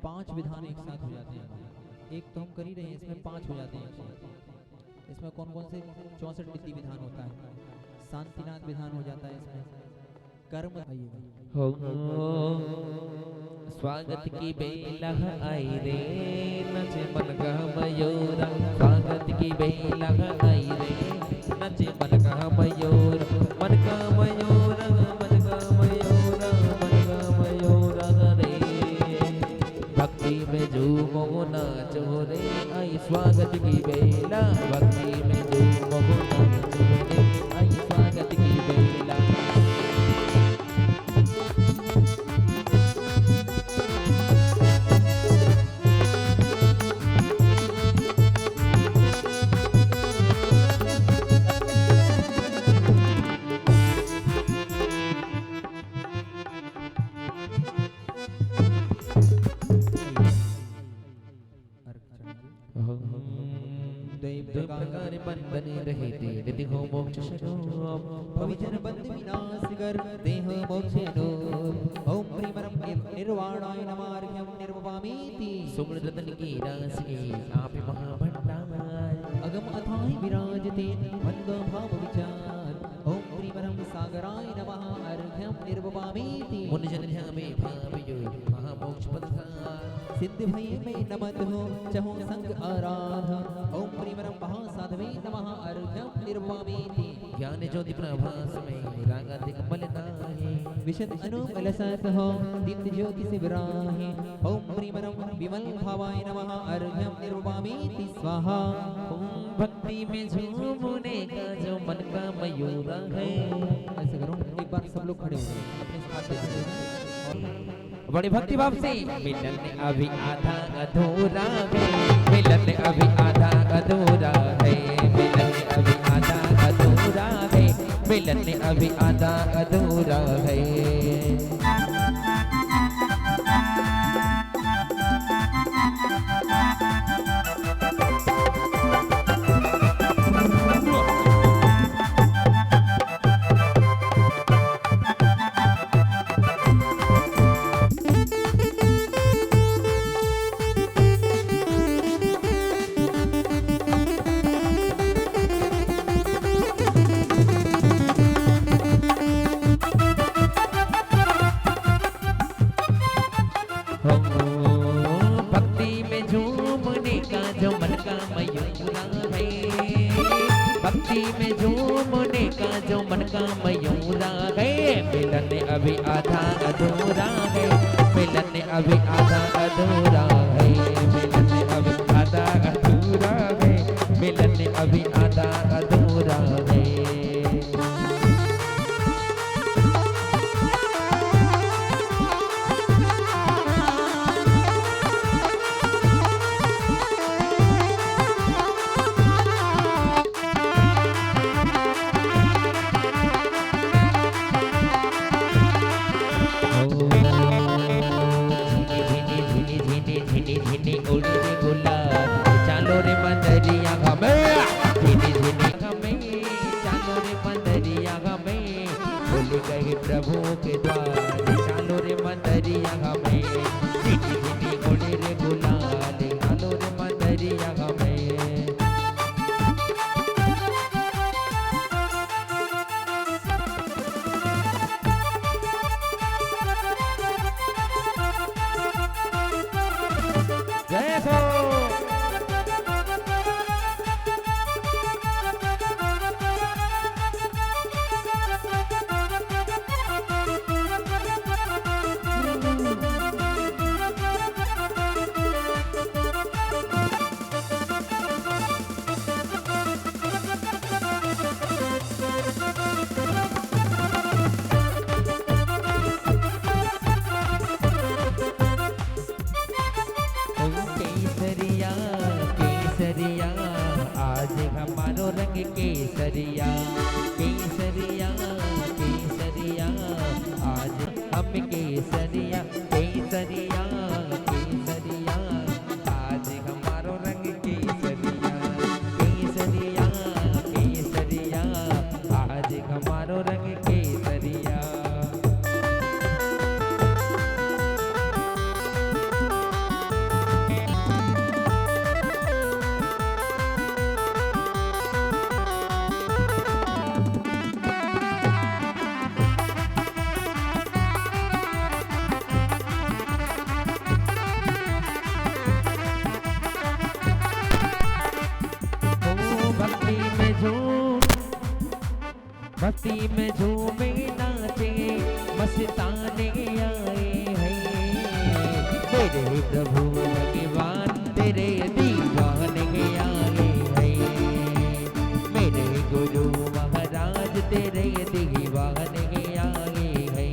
5 विधान एक साथ हो जाते हैं एक तो हम कर ही रहे हैं इसमें 5 हो जाते हैं इसमें कौन कौन से 64 विधि विधान होता है शांतिनाथ विधान हो जाता है इसमें कर्म हो स्वागत की बेला आई रे नचे मन का मयूर स्वागत की बेला आई रे नचे मन का मयूर मन का मयूर मन का मयूर मन का मयूर रे भक्ति में झूमो नाचो रे आई स्वागत की बेला भक्ति में झूमो नाचो रे आई स्वागत की बेला बंधने रहे निधि हो मोक्ष स्वरूप भविजन बंध विनाश कर देह मोक्ष नूप ओम प्रिमरम निर्वाणाय नमः अर्घ्यम निर्वपामीति सुगुण रतन की राशि आप महाभंडार अगम अथाय विराजते मंद भाव विचार ओम प्रिमरम सागराय नमः अर्घ्यम निर्वपामीति मुनि जन में भावयो महामोक्ष पदसार सिद्ध भय में नमत हो चहो संग आराध ओम प्रिमरम महासाधवे नमः अर्घ्यम निर्वपामीति ज्ञान ज्योति प्रभास में रागाधिक मलिनाहे विशद अनुमल सत हो नित्य ज्योति शिवराहे ओम प्रिमरम विमल भावाय नमः अर्घ्यम निर्वपामीति स्वाहा ओम भक्ति में झूमने का जो मन का मयूर है ऐसे करो एक बार सब लोग खड़े हो जाओ अपने साथ देते बड़ी भक्ति भाव से मिलन अभी आधा अधूरा है मिलन अभी आधा अधूरा है मिलन अभी आधा अधूरा है मिलन अभी आधा अधूरा है अभी आधा अधूरा है मिलन अभी आधा अधूरा है मिलन अभी आधा अधूरा है मिलन चालो रे मंदरिया में झिनी झिनी में चालो रे मंदरिया में खुल गए प्रभु के द्वार चालो रे मंदरिया में झिनी झिनी उड़े रे गुलाल चालो रे मंदरिया में जय हो केसरिया केसरिया आज हमारो रंग केसरिया केसरिया केसरिया आज हम केसरिया केसरिया केसरिया आज हमारो रंग केसरिया केसरिया केसरिया आज हमारो रंग केसरिया भक्ति में झूमे नाचे मस्ताने आए हैं तेरे प्रभु भगवान तेरे दीवाने आए हैं मेरे गुरु महाराज तेरे दीवाने आए हैं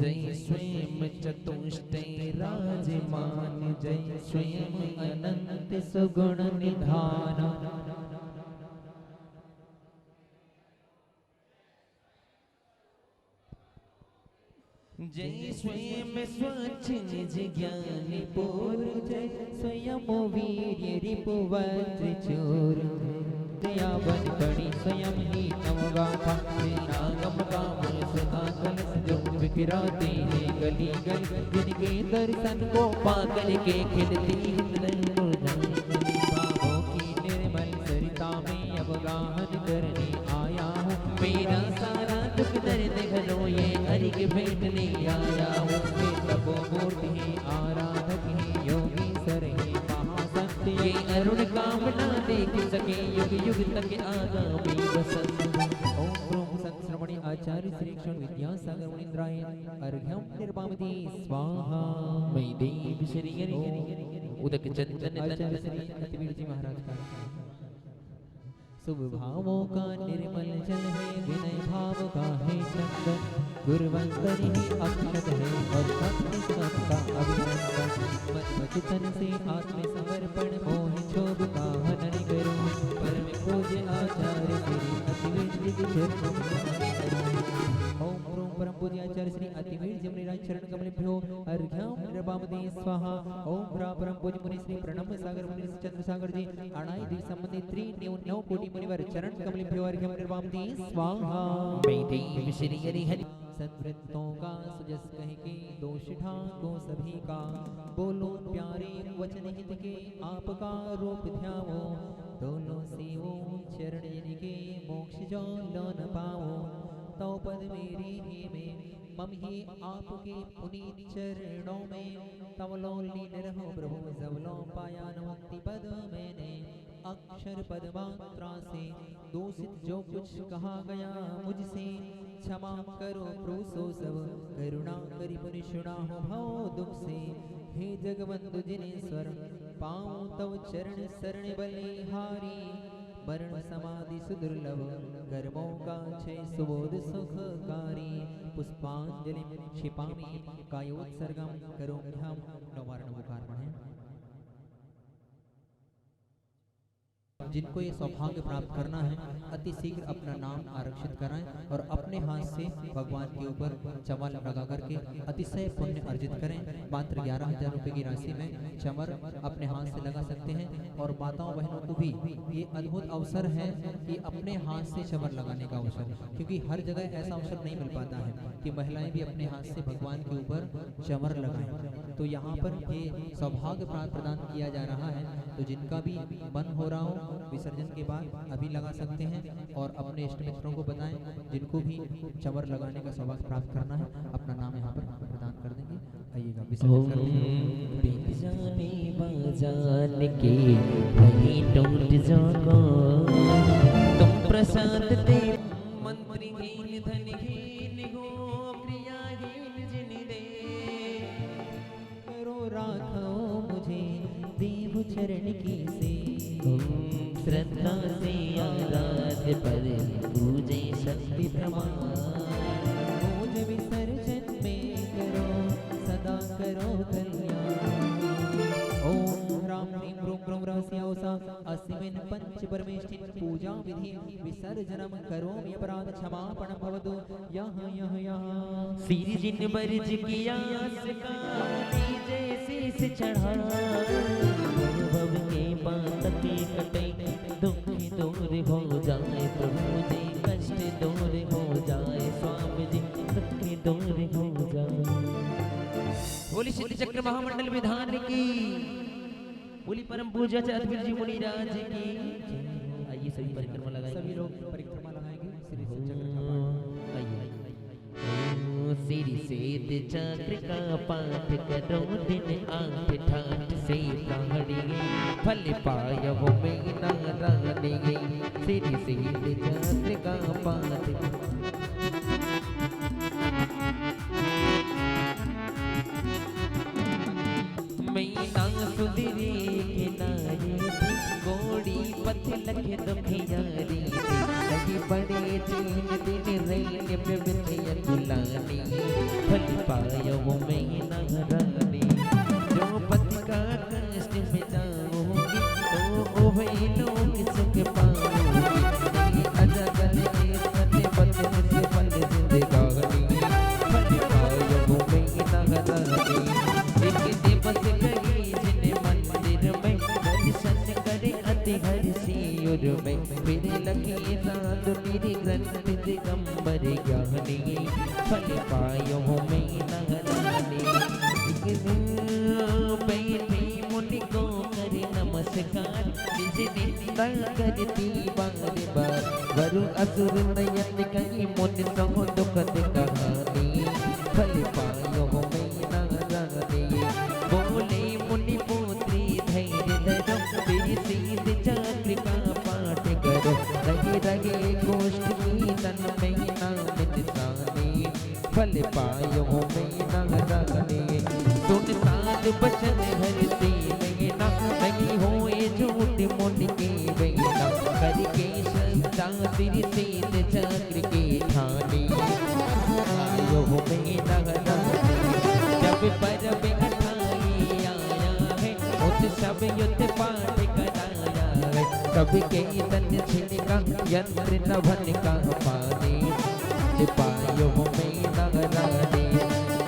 जय स्वयं चतुष्टय राजमान, जय स्वयं अनंत सुगुण निधान। जय स्वयं स्वच्छ निज ज्ञान पूर, जय स्वयं वीर्य रिपुवज्र चोर। दयावन कणी स्वयं ही नवगाथा, नागम काम सुधा कलश जो विकिराते हैं गली गली। जिनके दर्शन को पाकर के खिलती बाहों की निर्मल सरिता में अब गाहन करने आया हूँ। मेरा सारा दुख दर्द घरो ये हरि के भेंटने आया हूँ। तपो मूर्ति है आराधक है योगी सर है महासंत, ये अरुण कामना देख सके युग युग तक आगामी बसंत। ओम प्रोम संत श्रवणी आचार्य श्री क्षण विद्यासागर मुनीन्द्राय अर्घ्यम निर्वामति स्वाहा। मई देव श्री हरि उदक चंदन आचार्य श्री अतिवीर जी महाराज का शुभ भावों का निर्मल जल है, विनय भाव का है चंदन। गुरुवंदन ही अक्षत है और भक्ति सबका अभिनंदन। मत वचन से आत्म समर्पण मोह क्षोभ का हनन करो। परम पूज्य आचार्य श्री अतिवीर जी के चरणों में ओम प्रोम परम पूज्य आचार्य श्री अतिवीर जी मुनिराज चरण कमलेभ्यो अर्घ्यम निर्वामते स्वाहा। ओम परम पूज्य मुनि श्री प्रणम सागर मुनि चंद्र सागर जी अणाई दिव संबंधित 399 कोटि मुनिवर चरण कमलेभ्यो अर्घ्यम निर्वामते स्वाहा। मई देव श्री हरि हरि सद्वृत्तों का सुजस कह के दोष ढाको सभी का। बोलो प्यारे वचन हित के आपका रूप ध्याओ। दोनों सेवो चरण जिनके मोक्ष जो न पाओ। तो पद मेरे ही में मम ही आपके पुनीत चरणों में। तवलो लीन रहो प्रभु जवलो पाया न मुक्ति पद मैंने। अक्षर पद मात्रा से दोषित जो कुछ कहा गया मुझसे क्षमा करो प्रोसो सब। करुणा करी पुनि सुना हो भव दुख से। हे जगबंधु जिनेश्वर पाऊं तव चरण शरण बलिहारी। मरण समाधि सुदुर्लभ कर्मों का क्षय सुबोध सुखकारी। पुष्पांजलि क्षिपामि कायोत्सर्गम करोम्यहम्। नवारण बुखार पढ़ें। जिनको ये सौभाग्य प्राप्त करना है अति शीघ्र अपना नाम आरक्षित कराएं और अपने हाथ से भगवान के ऊपर चमर लगा करके अतिशय पुण्य अर्जित करें। मात्र 11,000 रुपए की राशि में चमर अपने हाथ से लगा सकते हैं। और माताओं बहनों को भी ये अद्भुत अवसर है कि अपने हाथ से चमर लगाने का अवसर, क्योंकि हर जगह ऐसा अवसर नहीं मिल पाता है कि महिलाएं भी अपने हाथ से भगवान के ऊपर चमर लगाएं। तो यहाँ पर ये सौभाग्य प्रदान किया जा रहा है। तो जिनका भी मन हो रहा हो विसर्जन के बाद अभी लगा सकते हैं और अपने इष्ट मित्रों को बताएं। जिनको भी चमर लगाने का सौभाग्य प्राप्त करना है अपना नाम यहाँ पर प्रदान कर देंगे। आइएगा विसर्जन करते हैं। जाने बजाने के वही टूट जाओ। तुम प्रसाद दे मंत्रीहीन धनहीन हो क्रियाहीन जिन दे। करो राखो मुझे देव चरण की से। श्रद्धा से आराध्य पर पूजे शक्ति प्रमाण। मुझ विसर्जन में करो सदा करो कल्याण। ओम राम ह्रीं क्रूं क्रूं रहस्योसा अस्मिन् पंच परमेष्ठिन पूजा विधि। विसर्जनम करोमि अपराध क्षमापणं भवतु यः यः यः। सिर जिन बरज किया का जैसे से चढ़ा। भव के पातके कटे दुख दूर हो जाए प्रभु जी। कष्ट दूर हो जाए स्वामी जी दुख दूर हो जाए। बोली सिद्ध चक्र महामंडल विधान की। बोली परम पूज्य अतिवीर जी मुनिराज की। आइए सभी परिक्रमा लगाएंगे। सभी लोग परिक्रमा लगाएंगे श्री सिद्ध चक्र का पाठ। आइए सिर सिद्ध चक्र का पाठ करो दिन 8 ठाठ से पढ़िए। फल पाय वो में नारायण। सिर सिद्ध चक्र का पाठ। मैना सुधरे किनारे गोड़ी पथ लख दुखियारी। की बड़े चीन दिन रैन पे बिछिया दुलानी फल पायो वो मैं नारानी जो पति का कष्ट मिटाओगी तो ओ भाई लोग सुख पाओगी अजा गले सते बदन से पल जिंदगानी फल पायो वो मैं नारानी एक दिवस गई जिन मंदिर में दर्शन करे अति हर सिर में फिर लगी नाद मेरी ग्रंथ दिगंबर ज्ञानी फल पायो मैं नारानी एक दिन बैठी मुनि को करे नमस्कार निज निंदा करती बार बार वरु असुर नयन कहीं मुनि सह दुख कहानी फल पायो मैं नारानी बोले मुनि पुत्री धैर्य धरो तेरी सीध चक्र का पाठ करो रगे रगे गोष्ठ की तन में नाम निशानी फल पायो मैं नारानी सुन साध बचन हरती मैं ना नहीं होए झूठ मुनि के बेना करके श्रद्धा तेरी सीध चक्र के ठानी आयो मैं नारानी जब परब सब युद्ध पाठ कराया है सबके तन छिलका यंत्र नभन का पानी पायो में नारानी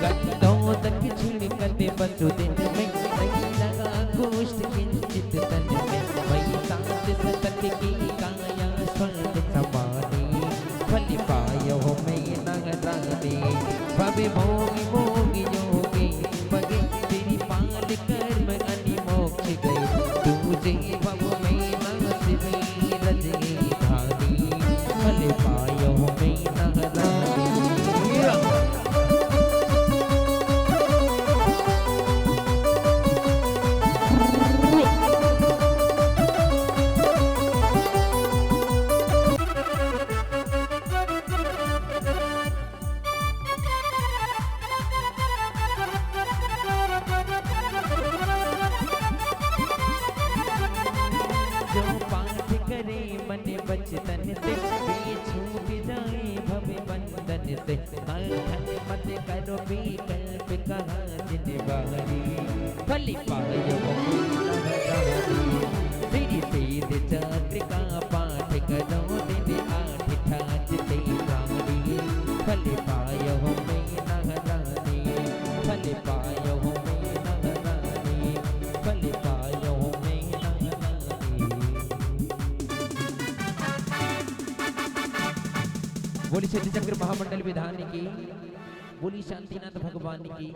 गंधों तक छिड़कते बसुदिन में नहीं लगा गोष्ठ किंचित तन में वही सांस सतत की काया स्वर्ग समानी फल पायो में नारानी भवे भोगी भोगी योगी बगे तेरी पाल कर्म मोक्ष गए तुझे भव में नाच में रजगी धानी फल पायो में नारानी बचतन से छूट जाए भव बंधन से मत करो विकल्प कहा जिन बारी फल पायो तेरी सीध चक्र का पाठ करो दिन आठ ठाच ते गारी फल पायो मैं नारानी फल पायो मैं नारानी फल पायो मैं बोली सिद्धि चक्र महामंडल विधान की बोली शांतिनाथ भगवान की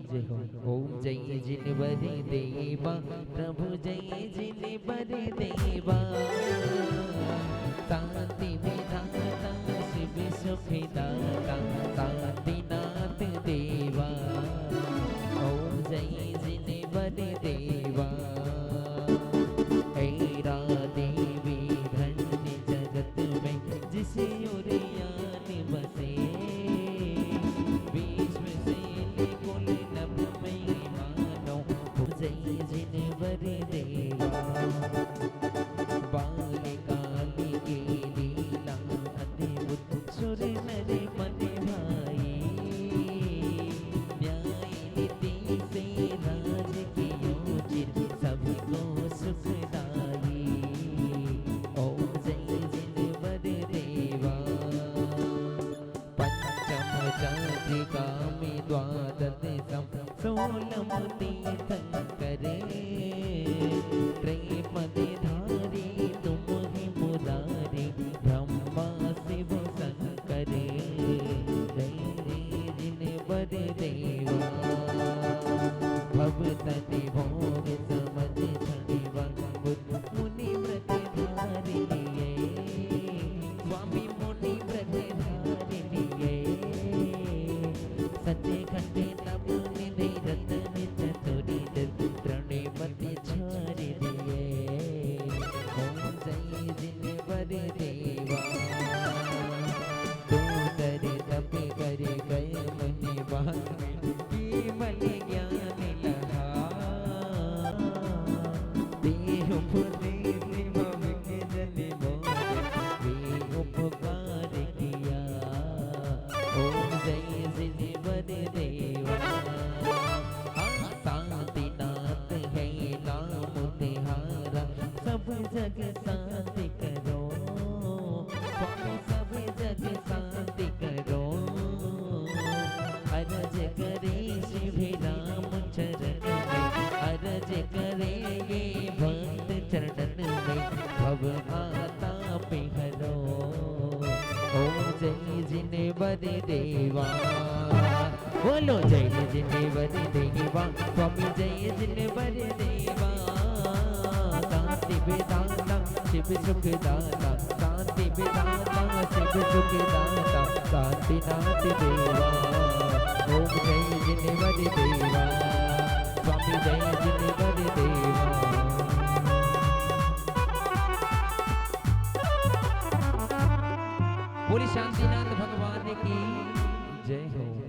जय हो ओम जय जिन बर देवा प्रभु जय जिन बर देवा शांति विधाता शिव सुखदाता शांतिनाथ देवा ओम जय जिन बर देवा ऐरा देवी धन्य जगत में जिसे बसे विश्व से कुल नभ में मानो जय जिन बर देवा बाल काली के लीला अद्भुत सुर नर मन भाई न्याय नीति से राज की योजित सबको सुखदाई ओम जय जिन बर देवा जात्रिका में द्वादश सोलम तीर्थंकर त्रैपदधारी तुम ही मुरारी ब्रह्मा शिव शंकर जय जिन बर देवा भवतनि भोग समझ छड़िवा मुनि व्रत धारिये स्वामी मुनि व्रत धारिये सत्य खंडे नभ निधि रतन चतुरी त्रणे मति छारि दिए ओम जय जिन बर देवा तू दर तप कर गए मुनि बान की मल ज्ञान लहा देह फुले भव के जन मोर वे उपकार जग शांति करो, स्वामी सब जग शांति करो। अरज करे श्री राम चरण में, अरज करे ये भक्त चरणन में, भव आता पिहरो। ओम जय जिनेवर देवा, बोलो जय जिनेवर देवा, स्वामी जय जिनेवर देवा। शांति विदाता शिव सुख दाता, शांति विदाता शिव सुख दाता, शांतिनाथ देवा। ओम जय जिनेवर देवा, स्वामी जय जिनेवर देवा। बोली शांतिनाथ भगवान की जय हो।